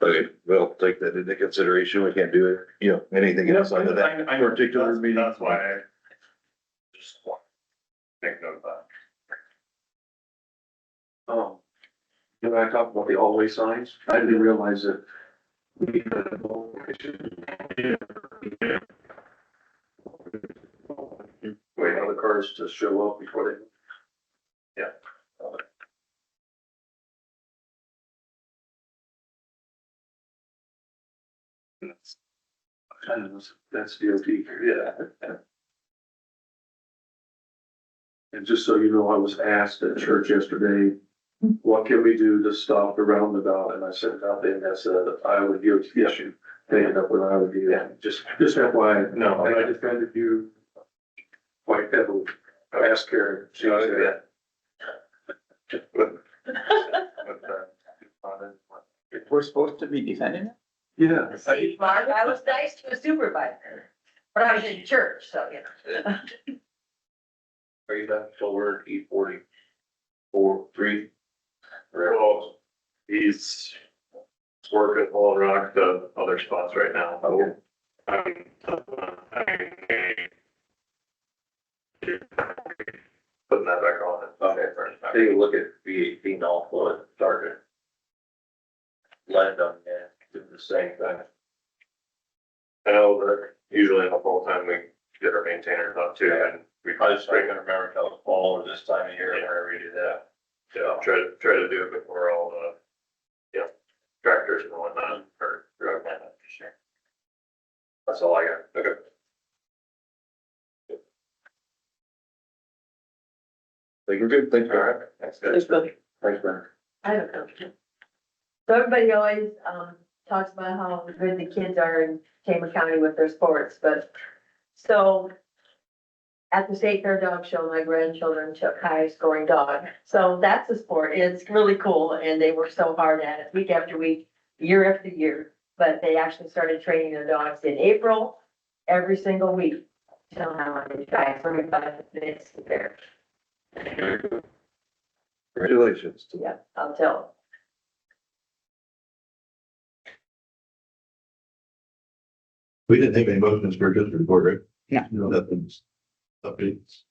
Speaker 5: Okay, we'll take that into consideration. We can't do it, anything else under that
Speaker 13: I-
Speaker 5: particular meeting.
Speaker 13: That's why I just want to make note of that.
Speaker 2: When I talked about the hallway signs, I didn't realize that. We had no wait on the cars to show up before they.
Speaker 13: Yeah.
Speaker 2: That's DOT, yeah. And just so you know, I was asked at church yesterday, what can we do to stop the roundabout? And I sent out the, and that's Iowa DOT issue. They ended up with Iowa DOT. Yeah, just FYI.
Speaker 13: No,
Speaker 2: And I defended you quite heavily. I asked Karen. She was there.
Speaker 12: We're supposed to be defending it?
Speaker 2: Yeah.
Speaker 1: See, Mark, I was nice to a supervisor, but I was in church, so,
Speaker 12: Are you done? So we're at 8:44, 3.
Speaker 13: well, he's working Wall Rock, the other spots right now.
Speaker 2: Okay.
Speaker 13: Putting that back on.
Speaker 12: Take a look at V18 also at Target. Land on that, do the same thing.
Speaker 13: I know that usually in the fall time, we get our maintainers up too, and we.
Speaker 12: I just can't remember if that was fall or this time of year whenever we do that.
Speaker 13: Yeah, try to do it before all the, tractors and whatnot, or drug land, for sure. That's all I got. Okay.
Speaker 5: Think we're good. Thanks,
Speaker 13: All
Speaker 5: Barry.
Speaker 13: right, thanks guys.
Speaker 8: Thanks, Ben.
Speaker 5: Thanks, Barry.
Speaker 1: I have a question. So everybody always, talks about how good the kids are in Tama County with their sports, but, so at the state fair dog show, my grandchildren took high scoring dog. So that's a sport. It's really cool. And they work so hard at it week after week, year after year. But they actually started training their dogs in April, every single week. Tell how many guys, 45 minutes there.
Speaker 5: Congratulations.
Speaker 1: Yeah, I'll tell.
Speaker 11: We didn't have any motions for district report, right?
Speaker 10: No.
Speaker 11: Nothing's updates.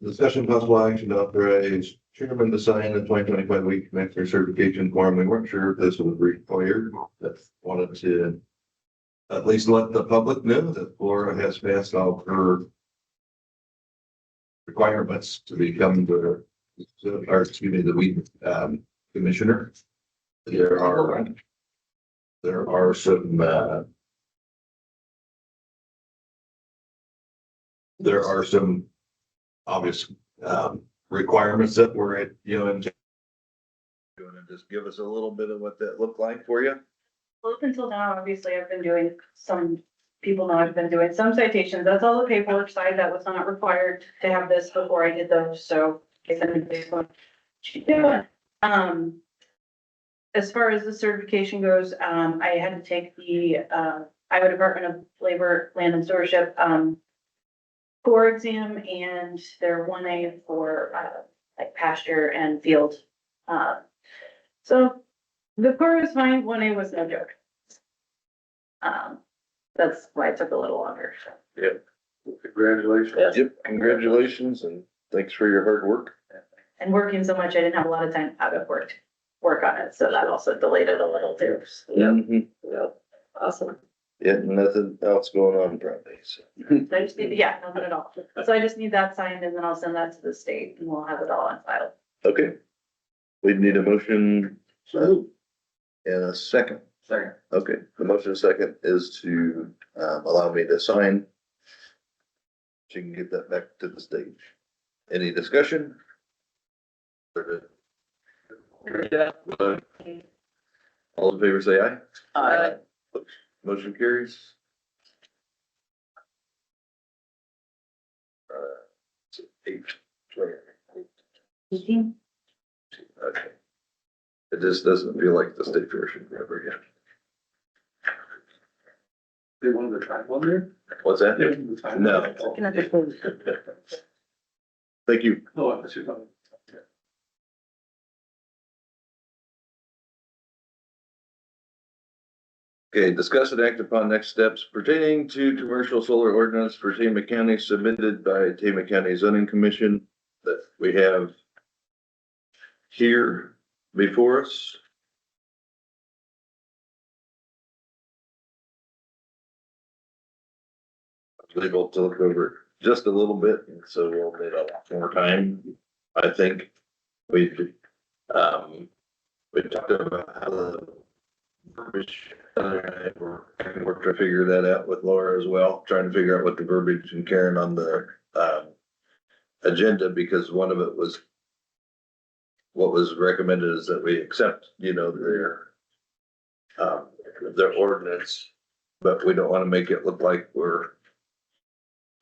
Speaker 11: Discussion possible action to authorize chairman to sign the 2025 week commissioner certification form. We weren't sure if this was required, but wanted to at least let the public know that Flora has passed all her requirements to become the, or excuse me, the week, commissioner. There are some, there are some obvious, requirements that were at, you know, in. You wanna just give us a little bit of what that looked like for you?
Speaker 7: Well, up until now, obviously, I've been doing some, people know I've been doing some citations. That's all the paperwork side that was not required to have this before I did those, so. I guess anybody's going, "She doing?" As far as the certification goes, I had to take the, Iowa Department of Labor, Land and Stewardship, core exam and their 1A for, like pasture and field. So the core was fine, 1A was no joke. That's why it took a little longer.
Speaker 2: Congratulations.
Speaker 5: Yep, congratulations and thanks for your hard work.
Speaker 7: And working so much, I didn't have a lot of time out of work on it, so that also delayed it a little too.
Speaker 8: Yeah,
Speaker 5: Mhm.
Speaker 8: yeah, awesome.
Speaker 5: Yeah, nothing else going on Friday, so.
Speaker 7: So I just need, yeah, nothing at all. So I just need that signed and then I'll send that to the state and we'll have it all on file.
Speaker 5: Okay. We need a motion,
Speaker 2: So,
Speaker 5: and a second.
Speaker 12: Second.
Speaker 5: Okay, the motion second is to, allow me to sign. So you can get that back to the stage. Any discussion?
Speaker 8: Yeah.
Speaker 5: All in favor, say aye.
Speaker 8: Aye.
Speaker 5: Motion carries. So 8, 20. Okay. It just doesn't feel like the state fair should be ever again.
Speaker 2: they wanted to try one there?
Speaker 5: What's that?
Speaker 2: They wanted to try one.
Speaker 5: No. Thank you.
Speaker 2: Oh, I see. Oh.
Speaker 5: Okay, discuss and act upon next steps pertaining to commercial solar ordinance for Tama County submitted by Tama County Zoning Commission that we have here before us. I was able to look over just a little bit, and so we'll need a lot more time. I think we talked about how the verbiage, we're trying to work to figure that out with Laura as well, trying to figure out what the verbiage and Karen on the agenda, because one of it was what was recommended is that we accept, you know, their ordinance, but we don't want to make it look like we're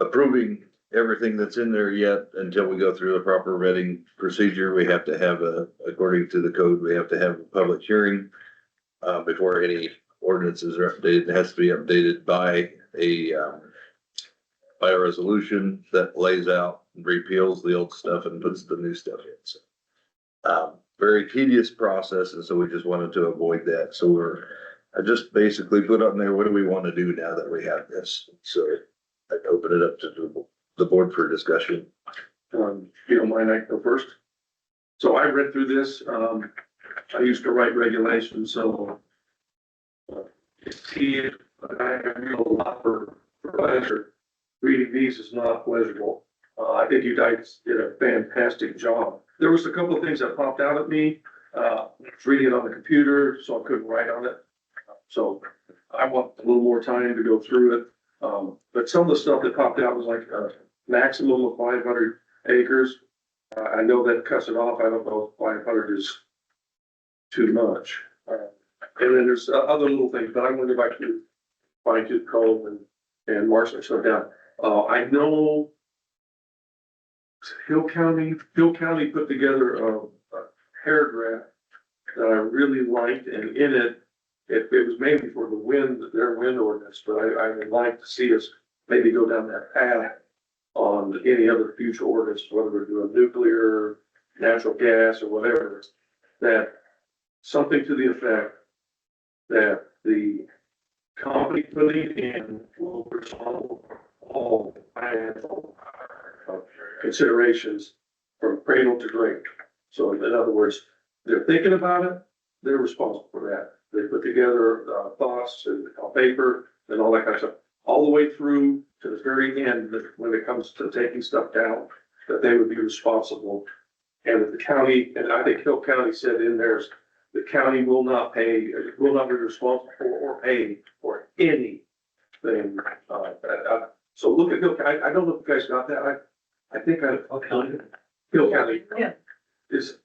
Speaker 5: approving everything that's in there yet until we go through a proper vetting procedure. We have to have according to the code, we have to have a public hearing before any ordinances are updated. It has to be updated by a resolution that lays out and repeals the old stuff and puts the new stuff in. So, very tedious process, and so we just wanted to avoid that. So I just basically put on there, what do we want to do now that we have this? So I'd open it up to the board for discussion.
Speaker 2: If you don't mind, I can go first. So I read through this, I used to write regulations, so see, I read a lot for pleasure. Reading these is not pleasurable. I think you guys did a fantastic job. There was a couple of things that popped out at me. I was reading it on the computer, so I couldn't write on it. So I want a little more time to go through it. But some of the stuff that popped out was like a maximum of 500 acres. I know that cuts it off. I don't know if 500 is too much. And then there's other little things, but I'm going to go back to fine tooth comb and mark some stuff down. I know Hill County put together a paragraph that I really liked, and in it was mainly for the their wind ordinance, but I would like to see us maybe go down that path on any other future ordinance, whether we're doing nuclear, natural gas, or whatever, that something to the effect that the company putting in will be responsible for all financial considerations from cradle to grave. So in other words, they're thinking about it, they're responsible for that. They put together thoughts and on paper and all that kind of stuff, all the way through to the very end, that when it comes to taking stuff down, that they would be responsible. And that the county, and I think Hill County said in theirs, the county will not pay, will not be responsible for or pay for anything. So look at Hill County, I don't know if you guys got that, I think Hill County
Speaker 9: Yeah.
Speaker 2: is,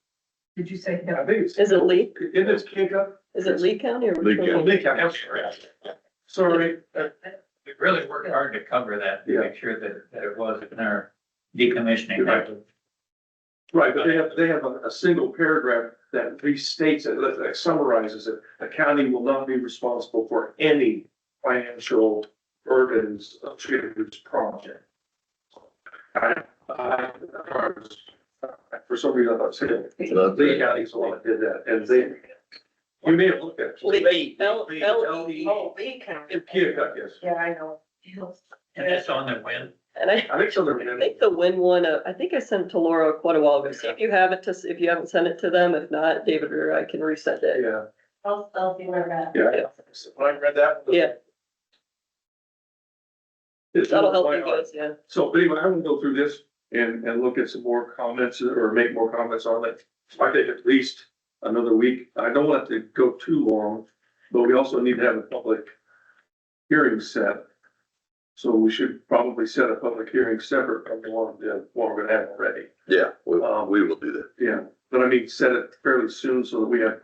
Speaker 9: Did you say?
Speaker 2: I think it's.
Speaker 8: Is it Lee?
Speaker 2: In this Kinka?
Speaker 8: Is it Lee County or?
Speaker 5: Lee County.
Speaker 2: Lee County, sorry,
Speaker 3: We really worked hard to cover that, to
Speaker 2: Yeah.
Speaker 3: make sure that it was in our decommissioning.
Speaker 2: right, but they have a single paragraph that restates it, that summarizes it. The county will not be responsible for any financial burdens of this project. For some reason, I thought, Lee County is the one that did that, and they, you may have looked at it.
Speaker 8: Lee.
Speaker 2: L-E.
Speaker 1: Oh, Lee County.
Speaker 2: In Keokuk, yes.
Speaker 1: Yeah, I know.
Speaker 3: And that's on the win.
Speaker 8: And I
Speaker 2: I think so.
Speaker 8: think the win one, I think I sent it to Laura quite a while ago. See if you have it if you haven't sent it to them. If not, David or I can resend it.
Speaker 2: Yeah,
Speaker 7: I'll see where we're at.
Speaker 2: yeah. When I read that.
Speaker 8: Yeah.
Speaker 2: It's
Speaker 8: That'll help
Speaker 2: my
Speaker 8: you
Speaker 2: heart.
Speaker 8: guys, yeah.
Speaker 2: So anyway, I'm gonna go through this and look at some more comments or make more comments on it. I think at least another week. I don't want it to go too long, but we also need to have a public hearing set. So we should probably set a public hearing separate from the one we're gonna have already.
Speaker 5: Yeah, we will do that.
Speaker 2: Yeah, but I mean, set it fairly soon so that we have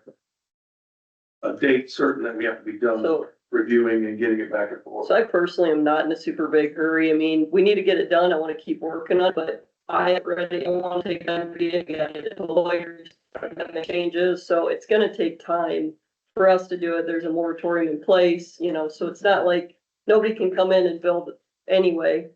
Speaker 2: a date certain that we have to be done
Speaker 8: So,
Speaker 2: reviewing and getting it back and forth.
Speaker 8: so I personally am not in a super big hurry. I mean, we need to get it done. I want to keep working on it, but I am ready. I want to take time to get it to the lawyers, make changes. So it's gonna take time for us to do it. There's a moratorium in place, so it's not like nobody can come in and build anyway.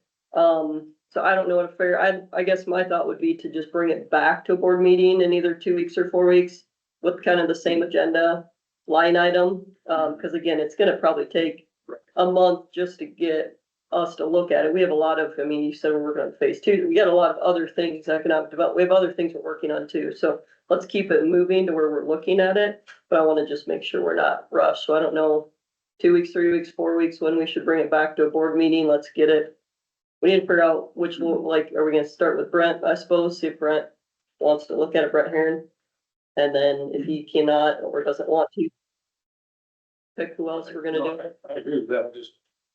Speaker 8: So I don't know what a fair, I guess my thought would be to just bring it back to a board meeting in either 2 weeks or 4 weeks with kind of the same agenda line item. Cause again, it's gonna probably take a month just to get us to look at it. We have a lot of, I mean, you said we're working on phase 2. We got a lot of other things, economic development. We have other things we're working on too. So let's keep it moving to where we're looking at it. But I want to just make sure we're not rushed. So I don't know, 2 weeks, 3 weeks, 4 weeks, when we should bring it back to a board meeting. Let's get it. We need to figure out which one, like, are we gonna start with Brent, I suppose, see if Brent wants to look at it, Brent Heron. And then if he cannot or doesn't want to, pick who else we're gonna do.
Speaker 2: I agree with that,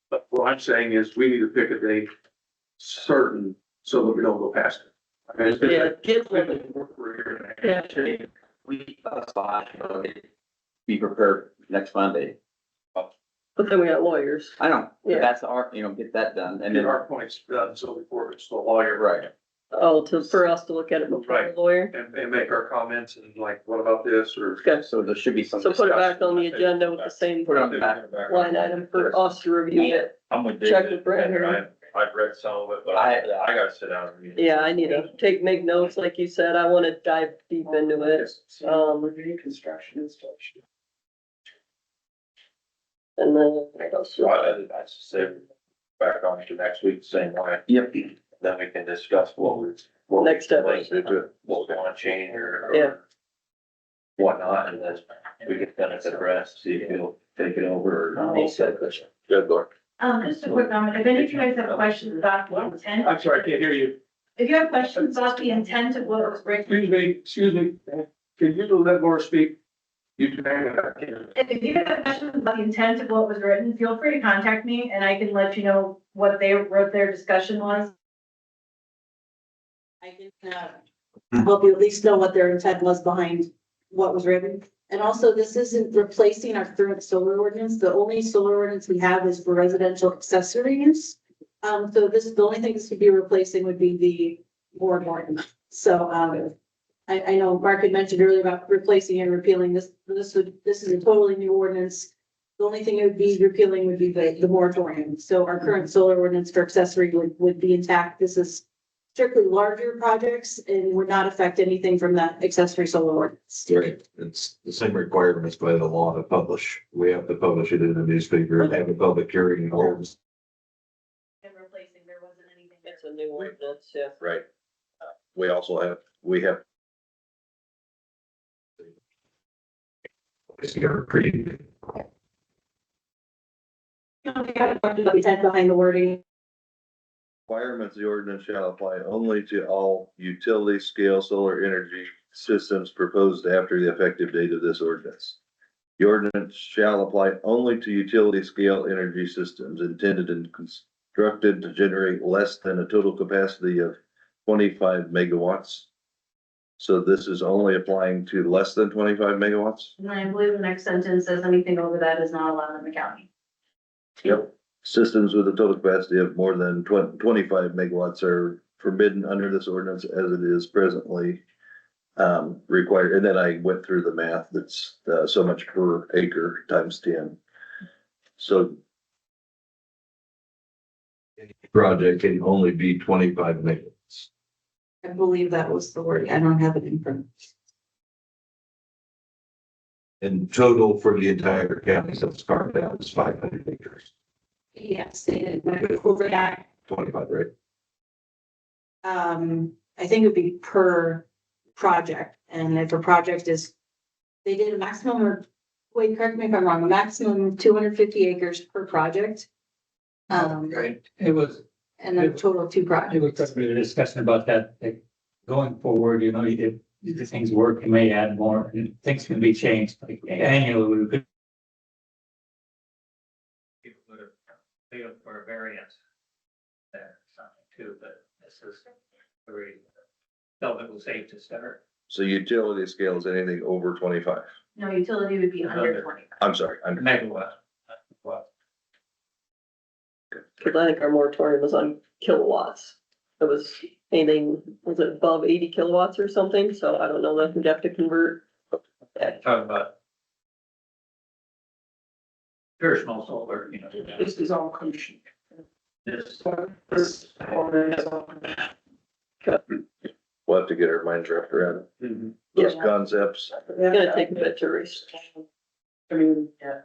Speaker 2: but what I'm saying is we need to pick a date certain so that we don't go past it. I mean, it's been-
Speaker 8: Yeah, get
Speaker 2: it's been
Speaker 8: one.
Speaker 2: work for a year and a half.
Speaker 8: Yeah.
Speaker 12: We, be prepared next Monday.
Speaker 8: But then we got lawyers.
Speaker 12: I know,
Speaker 8: Yeah.
Speaker 12: that's our, get that done, and
Speaker 2: And
Speaker 12: then,
Speaker 2: then our points done, so before it's the lawyer.
Speaker 12: right,
Speaker 8: Oh, for us to look at it before the lawyer.
Speaker 2: And make our comments and like, what about this or?
Speaker 8: Okay,
Speaker 12: so there should be some.
Speaker 8: so put it back on the
Speaker 12: discussion.
Speaker 8: agenda with the same
Speaker 12: Put it on the back.
Speaker 8: line item for us to review it.
Speaker 13: I'm with
Speaker 8: Check
Speaker 13: David.
Speaker 8: with Brent here.
Speaker 13: I've read some of it, but
Speaker 12: I-
Speaker 13: I gotta sit down and read it.
Speaker 8: Yeah, I need to make notes, like you said. I wanna dive deep into it.
Speaker 6: Construction installation.
Speaker 8: And then what else?
Speaker 13: So I just say back on to next week, same way.
Speaker 12: Yep.
Speaker 13: Then we can discuss what we.
Speaker 8: Next step.
Speaker 13: What we want to change or.
Speaker 8: Yeah.
Speaker 13: Whatnot, and then we can finish the rest, see if you'll take it over or not.
Speaker 5: Good, Laura.
Speaker 7: Just a quick comment, if any of you guys have questions about the intent,
Speaker 2: I'm sorry, I can't hear you.
Speaker 7: if you have questions about the intent of what was written,
Speaker 2: Excuse me, can you let Laura speak? You can hang it up.
Speaker 7: if you have questions about the intent of what was written, feel free to contact me and I can let you know what their discussion was.
Speaker 14: I can help you at least know what their intent was behind what was written. And also, this isn't replacing our current solar ordinance. The only solar ordinance we have is for residential accessory use. So this is the only thing this would be replacing would be the moratorium. So, I know Mark had mentioned earlier about replacing and repealing this. This is a totally new ordinance. The only thing it would be repealing would be the moratorium. So our current solar ordinance for accessory would be intact. This is strictly larger projects and would not affect anything from that accessory solar ordinance.
Speaker 11: Right, it's the same requirements by the law to publish. We have to publish it in the newspaper, have a public hearing and holds.
Speaker 7: And replacing, there wasn't anything.
Speaker 8: It's a new ordinance, yeah.
Speaker 5: Right. We also have, we have
Speaker 11: It's got a pretty,
Speaker 14: We had a budget that we had behind the wording.
Speaker 5: requirements, the ordinance shall apply only to all utility scale solar energy systems proposed after the effective date of this ordinance. The ordinance shall apply only to utility scale energy systems intended and constructed to generate less than a total capacity of 25 megawatts. So this is only applying to less than 25 megawatts?
Speaker 7: And I believe the next sentence says anything over that is not allowed in the county.
Speaker 5: Yep. Systems with a total capacity of more than 25 megawatts are forbidden under this ordinance as it is presently required. And then I went through the math. That's so much per acre times 10. So
Speaker 11: project can only be 25 megawatts.
Speaker 14: I believe that was the word. I don't have it in front.
Speaker 11: In total for the entire county, so it's carved out, is 500 acres,
Speaker 14: Yes, they did. Over that,
Speaker 11: 25, right?
Speaker 14: I think it would be per project, and if a project is, they did a maximum of, wait, correct me if I'm wrong, a maximum of 250 acres per project.
Speaker 3: Right, it was,
Speaker 14: And then a total of 2
Speaker 3: it
Speaker 14: projects.
Speaker 3: was probably a discussion about that, like, going forward, you know, if the things work, you may add more, and things can be changed, like annually, we could. People would have failed for a variance there, or something too, but this is very, felt it was safe to start.
Speaker 5: so utility scale is anything over 25.
Speaker 7: No, utility would be under 20.
Speaker 5: I'm sorry, I'm
Speaker 3: Megawatt. What?
Speaker 8: Cause I think our moratorium was on kilowatts. It was anything, was it above 80 kilowatts or something? So I don't know that we'd have to convert.
Speaker 3: Yeah, talk about traditional solar, you know.
Speaker 6: This is all commission.
Speaker 3: This,
Speaker 5: we'll have to get our minds wrapped around
Speaker 2: Mm-hmm.
Speaker 5: those
Speaker 8: Yeah.
Speaker 5: concepts.
Speaker 8: It's gonna take a bit to reach.
Speaker 6: I mean, yeah,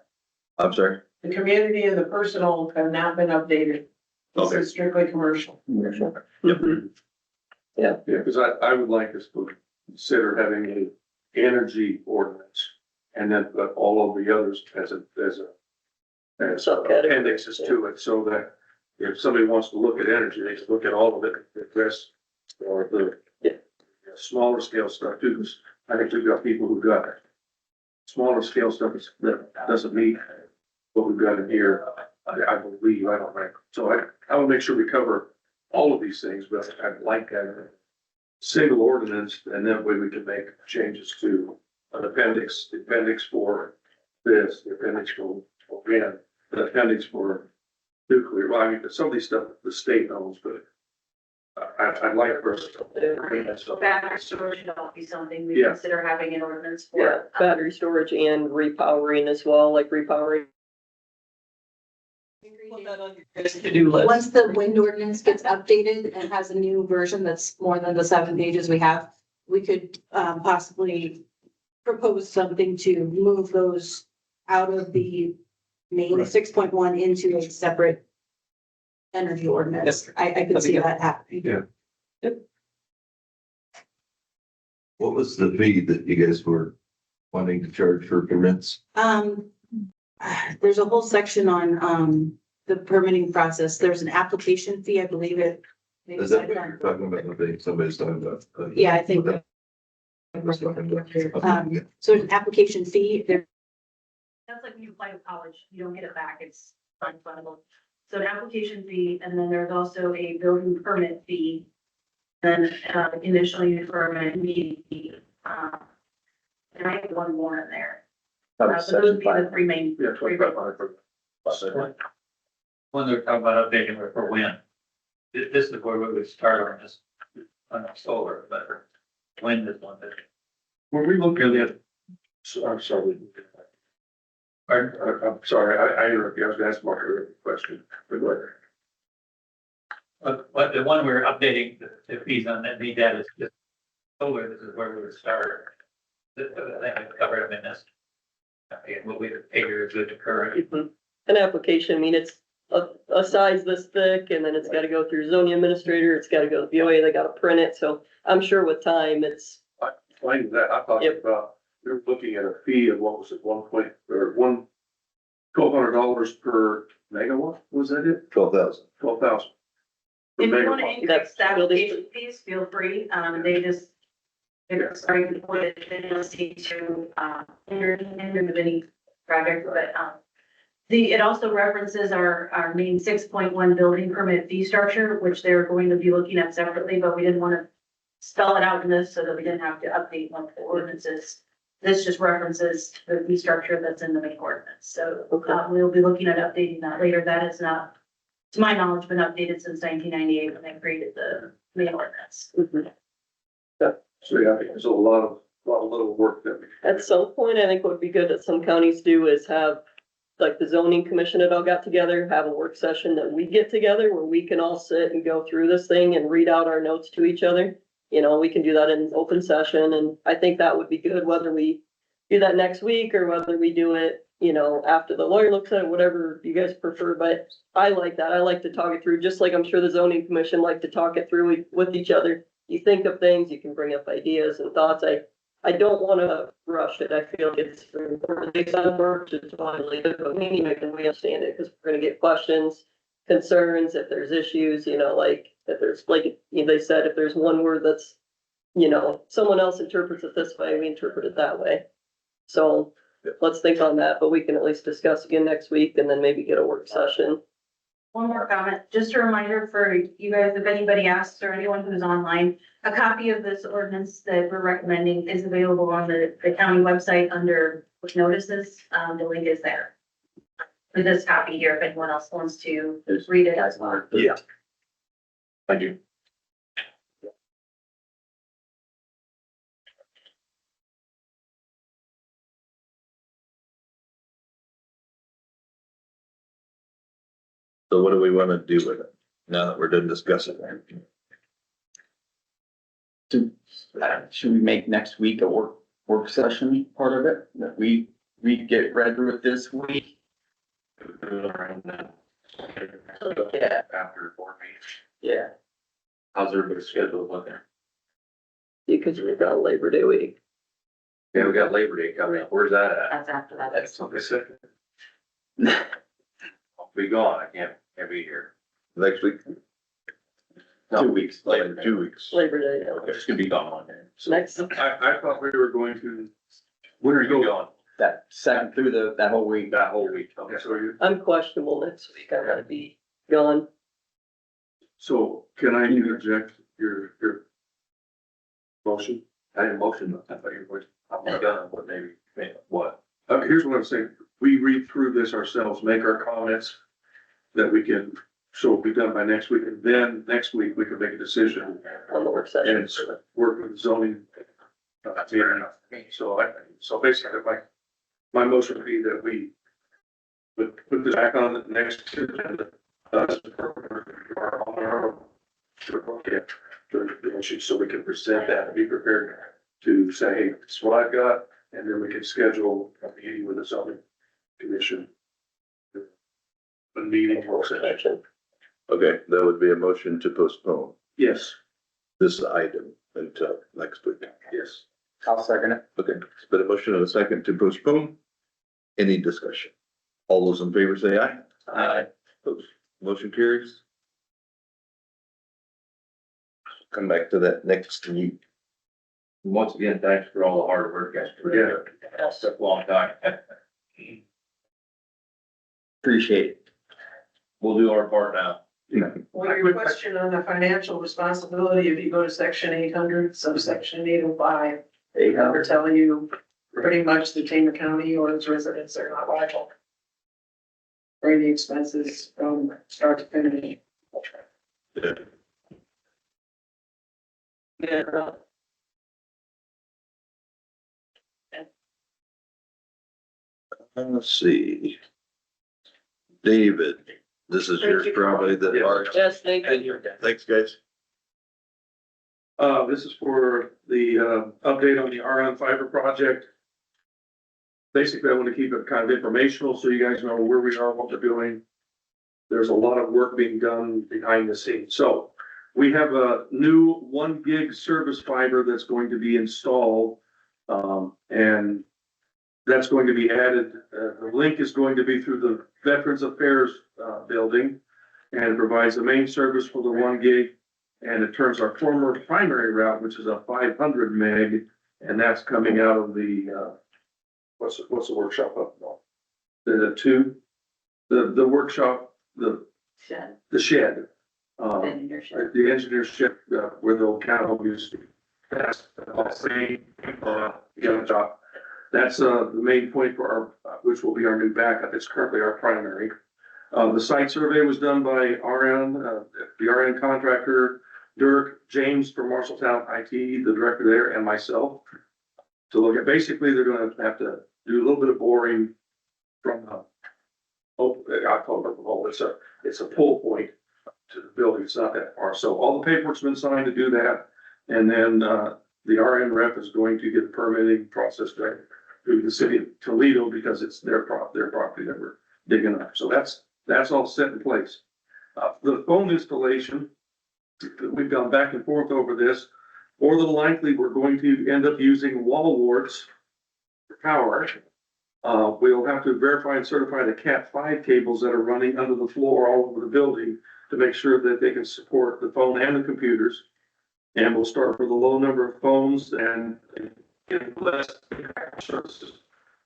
Speaker 5: I'm sorry.
Speaker 6: the community and the personal have not been updated. This
Speaker 5: Okay.
Speaker 6: is strictly commercial.
Speaker 8: Mhm.
Speaker 2: Yeah, because I would like us to consider having a energy ordinance and then put all of the others as
Speaker 8: Subcategory.
Speaker 2: appendixes to it, so that if somebody wants to look at energy, they can look at all of it, address or the
Speaker 8: Yeah.
Speaker 2: smaller scale stuff too, because I think we've got people who've got smaller scale stuff that doesn't meet what we've got in here. I believe, I don't know. So I will make sure we cover all of these things, but I'd like a single ordinance, and that way we can make changes to an appendix, the appendix for this, the appendix for wind, the appendix for nuclear. Well, I mean, some of these stuff the state owns, but I'd like for us to. So-
Speaker 7: Battery storage should all be something we
Speaker 2: Yeah.
Speaker 7: consider having an ordinance for.
Speaker 8: Yeah, battery storage and repowering as well, like repowering. Put that on your to-do list.
Speaker 14: Once the wind ordinance gets updated and has a new version that's more than the 7 pages we have, we could possibly propose something to move those out of the main
Speaker 3: Right.
Speaker 14: 6.1 into a separate energy ordinance. I could see that happening.
Speaker 2: Yeah.
Speaker 11: What was the fee that you guys were wanting to charge for permits?
Speaker 14: There's a whole section on the permitting process. There's an application fee, I believe it.
Speaker 11: Is that what you're talking about? I think somebody's talking about.
Speaker 14: Yeah, I think. So there's an application fee. There,
Speaker 7: That's like when you apply to college, you don't get it back, it's non-refundable. So an application fee, and then there's also a building permit fee. Then, conditional use permit, meeting fee, and I have one more in there. But those would be the 3 main.
Speaker 2: Yeah, 2,500 for.
Speaker 3: when they're talking about updating it for wind. This is where we would start on this, on solar, but wind is one that.
Speaker 2: When we look at it, so I'm sorry. I'm sorry, I interrupted you. I was gonna ask Mark a question. But go ahead.
Speaker 3: But the one we're updating the fees on that need that is just solar, this is where we would start. I think I've covered them in this. Okay, what we figure is good to current.
Speaker 8: An application, I mean, it's a size this thick, and then it's gotta go through zoning administrator, it's gotta go to BOA, they gotta print it, so I'm sure with time, it's,
Speaker 2: Fine with that. I thought
Speaker 8: Yep.
Speaker 2: about, we were looking at a fee of what was it, $1,200 per megawatt, was that it?
Speaker 11: 12,000.
Speaker 2: 12,000. Per
Speaker 7: If you wanna
Speaker 2: megawatt.
Speaker 7: increase the
Speaker 8: building-
Speaker 7: application fees, feel free, they just. They're starting to put it in a C to, hinder with any project, but, it also references our main 6.1 building permit fee structure, which they're going to be looking at separately, but we didn't wanna spell it out in this so that we didn't have to update one of the ordinances. This just references the fee structure that's in the main ordinance, so, we'll be looking at updating that later. That is not, to my knowledge, been updated since 1998 when they created the main ordinance.
Speaker 2: So yeah, there's a lot of little work that we.
Speaker 8: at some point, I think what would be good that some counties do is have, like the zoning commission had all got together, have a work session that we get together where we can all sit and go through this thing and read out our notes to each other. You know, we can do that in open session, and I think that would be good, whether we do that next week or whether we do it, you know, after the lawyer looks at it, whatever you guys prefer, but I like that. I like to talk it through, just like I'm sure the zoning commission like to talk it through with each other. You think of things, you can bring up ideas and thoughts. I don't wanna rush it. I feel like it's very important. They said work, just finally, but we need to make, we understand it, because we're gonna get questions, concerns, if there's issues, you know, like, if there's, like, you know, they said, if there's one word that's, you know, someone else interprets it this way, we interpret it that way. So let's think on that, but we can at least discuss again next week and then maybe get a work session.
Speaker 7: One more comment, just a reminder for you guys, if anybody asks or anyone who's online, a copy of this ordinance that we're recommending is available on the county website under notices. The link is there. For this copy here, if anyone else wants to read it as well.
Speaker 2: Yeah. Thank you.
Speaker 5: So what do we wanna do with it now that we're done discussing it?
Speaker 12: Should we make next week a work session part of it, that we get read through it this week? Yeah,
Speaker 3: After 4 weeks.
Speaker 12: yeah.
Speaker 3: How's everybody's schedule looking?
Speaker 8: Because we've got Labor Day week.
Speaker 3: Yeah, we got Labor Day coming up. Where's that at?
Speaker 10: That's after that.
Speaker 3: That's something second. I'll be gone. I can't be here.
Speaker 5: Next week?
Speaker 3: 2 weeks
Speaker 5: Like
Speaker 3: later.
Speaker 5: 2 weeks.
Speaker 8: Labor Day, yeah.
Speaker 3: I'm just gonna be gone one day.
Speaker 2: So
Speaker 8: Next,
Speaker 2: I thought we were going to,
Speaker 3: When are you going?
Speaker 12: That second through that whole week.
Speaker 3: That whole week.
Speaker 2: okay,
Speaker 3: Okay.
Speaker 2: so you,
Speaker 8: I'm questionable next week. I gotta be gone.
Speaker 2: so can I interject your motion?
Speaker 3: I didn't motion, I thought you were, I'm done, but maybe what?
Speaker 2: Here's what I'm saying. We read through this ourselves, make our comments that we can, so it'll be done by next week. And then next week, we can make a decision
Speaker 8: On the work session.
Speaker 2: and work with zoning. So basically, my motion would be that we would put this back on the next agenda. So we can present that and be prepared to say, hey, this is what I've got, and then we can schedule a meeting with the zoning commission. A meeting, work session.
Speaker 5: Okay, that would be a motion to postpone
Speaker 2: Yes,
Speaker 5: this item until next week.
Speaker 2: yes.
Speaker 12: I'll second it.
Speaker 5: Okay, it's been a motion and a second to postpone. Any discussion? All those in favor say aye.
Speaker 3: Aye.
Speaker 5: Opposed? Motion carries. Come back to that next week.
Speaker 3: Once again, thanks for all the hard work, guys.
Speaker 2: Yeah.
Speaker 3: That's took a long time.
Speaker 12: Appreciate it.
Speaker 3: We'll do our part now.
Speaker 6: Well, your question on the financial responsibility, if you go to section 800, subsection 805, they're telling you pretty much the Tama County or its residents are not liable for any expenses from start to finish.
Speaker 8: Yeah.
Speaker 5: Let's see. David, this is yours probably, the
Speaker 2: Yeah.
Speaker 5: art.
Speaker 8: Yes, thank you.
Speaker 5: Thanks, guys.
Speaker 2: This is for the, update on the RN fiber project. Basically, I want to keep it kind of informational, so you guys know where we are, what we're doing. There's a lot of work being done behind the scenes. So we have a new 1 gig service fiber that's going to be installed. And that's going to be added, the link is going to be through the Veterans Affairs, building. And it provides the main service for the 1 gig. And it turns our former primary route, which is a 500 meg, and that's coming out of the, what's the workshop up north? The workshop,
Speaker 1: Shed,
Speaker 2: the shed.
Speaker 1: engineer shed.
Speaker 2: The engineer shed, where the old cattle used to be. That's all same, job. That's, the main point for our, which will be our new backup. It's currently our primary. The site survey was done by RN, the RN contractor, Dirk, James from Marshalltown IT, the director there, and myself. To look at, basically, they're gonna have to do a little bit of boring from, I call it a hole, it's a pull point to the building, it's not that far. So all the paperwork's been signed to do that. And then, the RN rep is going to get the permitting process done through the city of Toledo, because it's their property that we're digging up. So that's all set in place. The phone installation, we've gone back and forth over this. More than likely, we're going to end up using wall warts for power. We'll have to verify and certify the Cat5 cables that are running under the floor all over the building to make sure that they can support the phone and the computers. And we'll start with a low number of phones and get less services.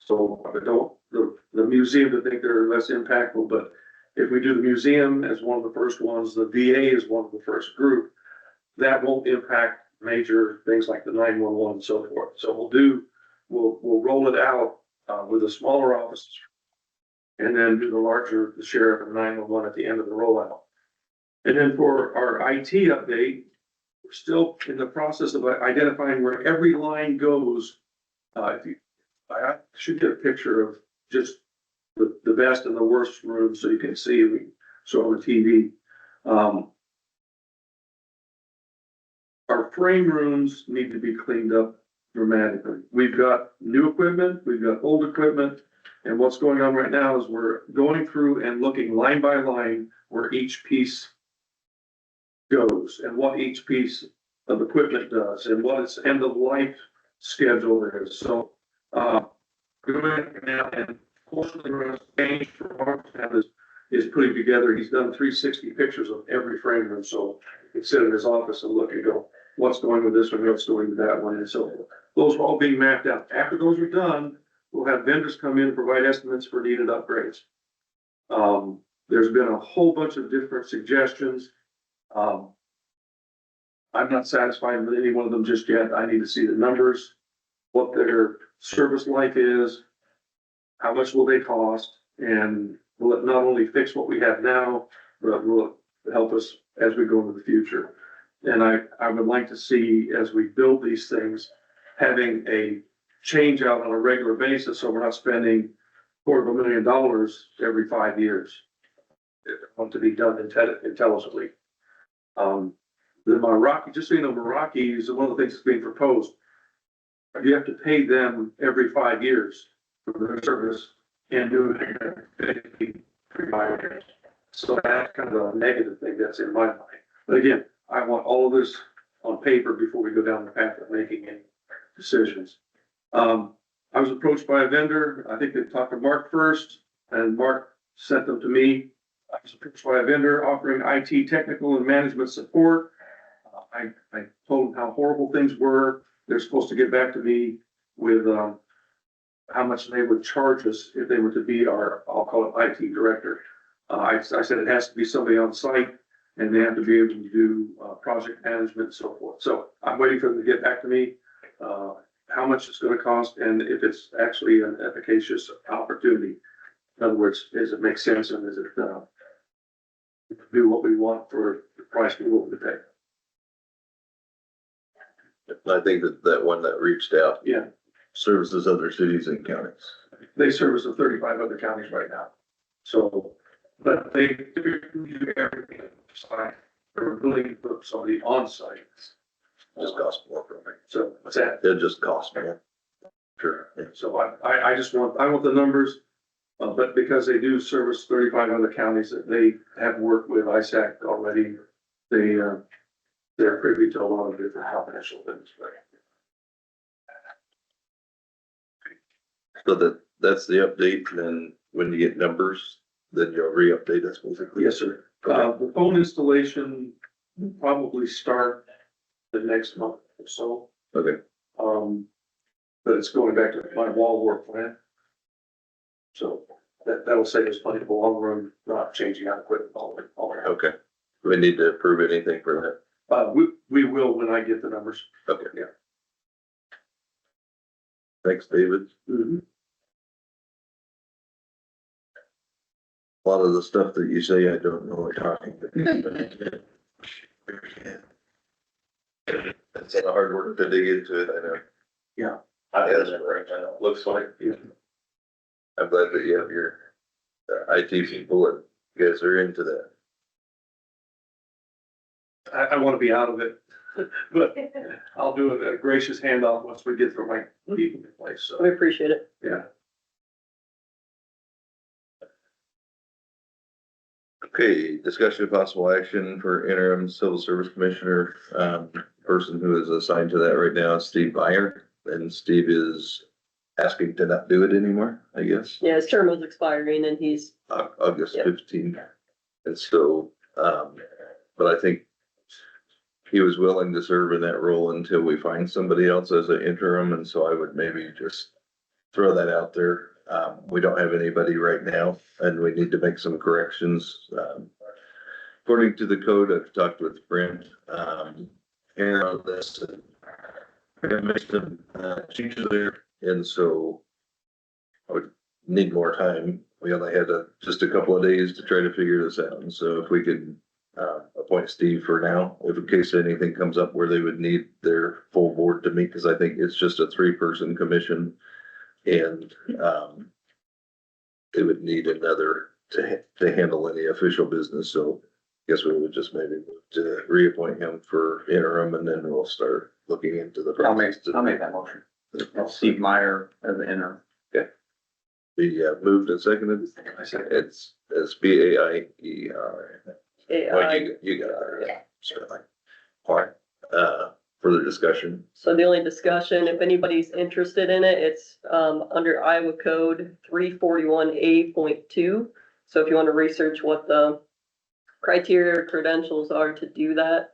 Speaker 2: So I don't, the museum to think they're less impactful, but if we do the museum as one of the first ones, the VA is one of the first group, that won't impact major things like the 911 and so forth. So we'll roll it out with the smaller offices and then do the sheriff and 911 at the end of the rollout. And then for our IT update, we're still in the process of identifying where every line goes. I should get a picture of just the best and the worst rooms so you can see, we show on the TV. Our frame rooms need to be cleaned up dramatically. We've got new equipment, we've got old equipment, and what's going on right now is we're going through and looking line by line where each piece goes and what each piece of equipment does and what its end of life schedule is. So, doing it now, and fortunately, we're going for Mark is putting together, he's done 360 pictures of every frame room, so you can sit in his office and look and go, what's going with this one, what's going with that one, and so forth. Those are all being mapped out. After those are done, we'll have vendors come in and provide estimates for needed upgrades. There's been a whole bunch of different suggestions. I'm not satisfied with any one of them just yet. I need to see the numbers, what their service life is, how much will they cost, and will it not only fix what we have now, but will it help us as we go into the future? And I would like to see, as we build these things, having a change out on a regular basis, so we're not spending $250,000 every 5 years. It want to be done intelligently. The Meraki, just so you know, Meraki is one of the things that's being proposed. You have to pay them every 5 years for their service and do it every 5 years. So that's kind of a negative thing that's in my mind. But again, I want all of this on paper before we go down the path of making any decisions. I was approached by a vendor. I think they talked to Mark first, and Mark sent them to me. I was approached by a vendor offering IT technical and management support. I told them how horrible things were. They're supposed to get back to me with how much they would charge us if they were to be our, I'll call it IT director. I said it has to be somebody on site and they have to be able to do project management and so forth. So I'm waiting for them to get back to me, how much it's gonna cost and if it's actually an efficacious opportunity. In other words, does it make sense and is it do what we want for the price we're willing to pay?
Speaker 5: I think that one that reached out
Speaker 2: Yeah.
Speaker 5: services other cities and counties.
Speaker 2: they service the 35 other counties right now. So, but they do everything on site. They're willing to put somebody on site.
Speaker 5: Just cost more for me.
Speaker 2: So what's that?
Speaker 5: It just costs more. Sure.
Speaker 2: So I just want the numbers, but because they do service 35 other counties that they have worked with ISAC already, they're privy to a lot of different confidential things.
Speaker 5: So that's the update, and then when you get numbers, then you'll re-update us basically.
Speaker 2: Yes, sir. The phone installation will probably start the next month or so.
Speaker 5: Okay,
Speaker 2: But it's going back to my wall work plan. So that'll save us plenty of the long run, not changing out equipment all around.
Speaker 5: okay. Do we need to approve anything for
Speaker 2: We will when I get the numbers.
Speaker 5: that? Okay.
Speaker 2: Yeah.
Speaker 5: Thanks, David.
Speaker 2: Mhm.
Speaker 5: A lot of the stuff that you say, I don't know what you're talking about. It's a hard work to dig into it, I know.
Speaker 2: Yeah.
Speaker 13: I have it right now. Looks like.
Speaker 5: I'm glad that you have your IT people and you guys are into that.
Speaker 2: I want to be out of it, but I'll do a gracious handoff once we get through my people in place. So,
Speaker 8: We appreciate it.
Speaker 2: yeah.
Speaker 5: Okay, discussion of possible action for interim civil service commissioner, person who is assigned to that right now is Steve Byer. And Steve is asking to not do it anymore, I guess,
Speaker 8: Yeah, his term was expiring and he's,
Speaker 5: August
Speaker 8: Yep.
Speaker 5: 15th. And so, but I think he was willing to serve in that role until we find somebody else as an interim. And so I would maybe just throw that out there. We don't have anybody right now and we need to make some corrections. According to the code, I've talked with Brent, here on this and make some, changes there. And so I would need more time. We only had just a couple of days to try to figure this out. And so if we could, appoint Steve for now, if in case anything comes up where they would need their full board to meet, because I think it's just a 3-person commission. And, they would need another to handle any official business. So I guess we would just maybe to reappoint him for interim and then we'll start looking into the process.
Speaker 12: I'll make that motion. Steve Meyer as the interim.
Speaker 5: Be moved and seconded.
Speaker 2: I said,
Speaker 5: It's Baier. Well,
Speaker 8: AI.
Speaker 5: you got it. Yeah. Certainly. All right, further discussion.
Speaker 8: So the only discussion, if anybody's interested in it, it's, under Iowa Code 341A.2. So if you want to research what the criteria or credentials are to do that,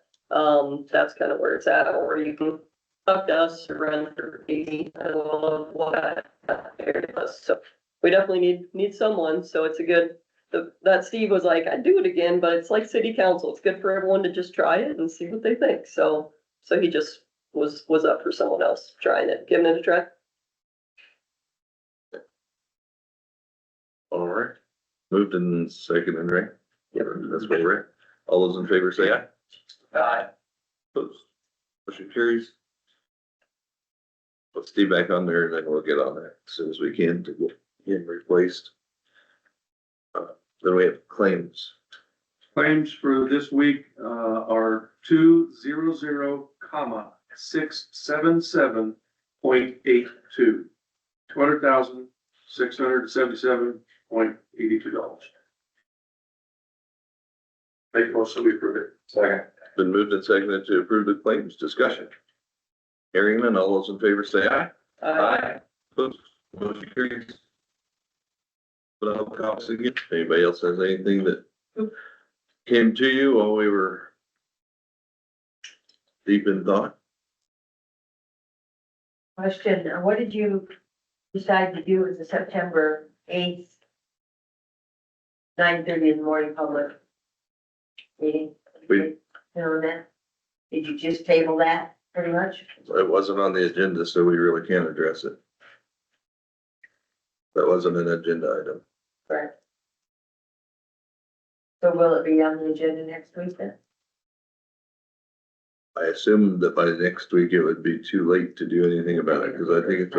Speaker 8: that's kind of where it's at, or you can talk to us or run for 80. I love what that area does. So we definitely need someone. So it's a good, that Steve was like, I'd do it again, but it's like city council. It's good for everyone to just try it and see what they think. So he just was up for someone else trying it, giving it a try.
Speaker 5: All right, moved and seconded, right?
Speaker 8: Yep.
Speaker 5: That's what we're at. All those in favor say aye.
Speaker 12: Aye.
Speaker 5: Opposed? Motion carries. Put Steve back on there and then we'll get on that as soon as we can to get him replaced. Then we have claims.
Speaker 2: claims for this week, are 200,677.82. $200,677.82. Make a motion, we approve it.
Speaker 12: Second.
Speaker 5: Been moved and seconded to approve the claims. Discussion. Hearing none, all those in favor say aye. Opposed? Motion carries. But I'll cops again. Anybody else has anything that came to you while we were deep in thought?
Speaker 1: Question, what did you decide to do with the September 8th, 9:30 in the morning public meeting?
Speaker 5: We-
Speaker 1: Did you just table that pretty much?
Speaker 5: It wasn't on the agenda, so we really can't address it. That wasn't an agenda item.
Speaker 1: Correct. So will it be on the agenda next week then?
Speaker 5: I assumed that by next week it would be too late to do anything about it, because I think it's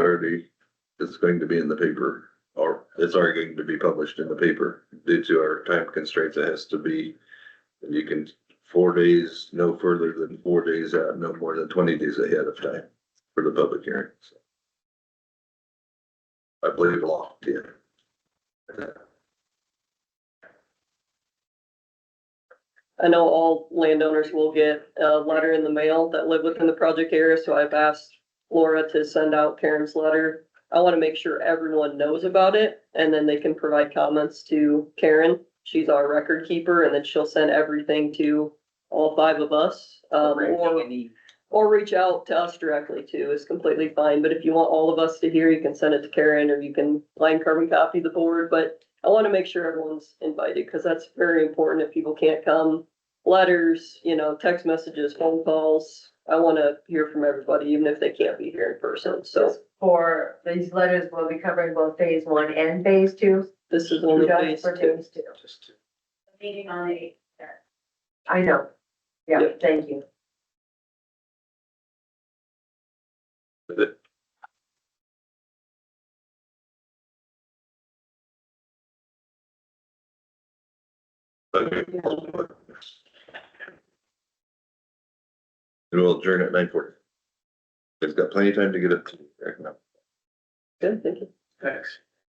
Speaker 5: going to be in the paper. it's already going to be published in the paper due to our time constraints. It has to be, you can 4 days, no further than 4 days out, no more than 20 days ahead of time for the public hearing. So I believe law, yeah.
Speaker 8: I know all landowners will get a letter in the mail that live within the project area, so I've asked Laura to send out Karen's letter. I wanna make sure everyone knows about it, and then they can provide comments to Karen. She's our record keeper, and then she'll send everything to all 5 of us. Or reach out to us directly too, is completely fine, but if you want all of us to hear, you can send it to Karen, or you can line carbon copy the board, but I wanna make sure everyone's invited, cause that's very important if people can't come. Letters, text messages, phone calls, I wanna hear from everybody, even if they can't be here in person, so
Speaker 1: Just for, these letters will be covering both phase 1 and phase 2.
Speaker 8: this is only
Speaker 1: Just
Speaker 8: phase
Speaker 1: for
Speaker 8: 2.
Speaker 1: phase 2.
Speaker 7: Meeting on the 8th.
Speaker 1: I know. Yeah,
Speaker 8: Yep.
Speaker 1: thank you.
Speaker 5: Okay. And we'll adjourn at 9:40. It's got plenty of time to get it.
Speaker 8: Good, thank you.
Speaker 2: Thanks.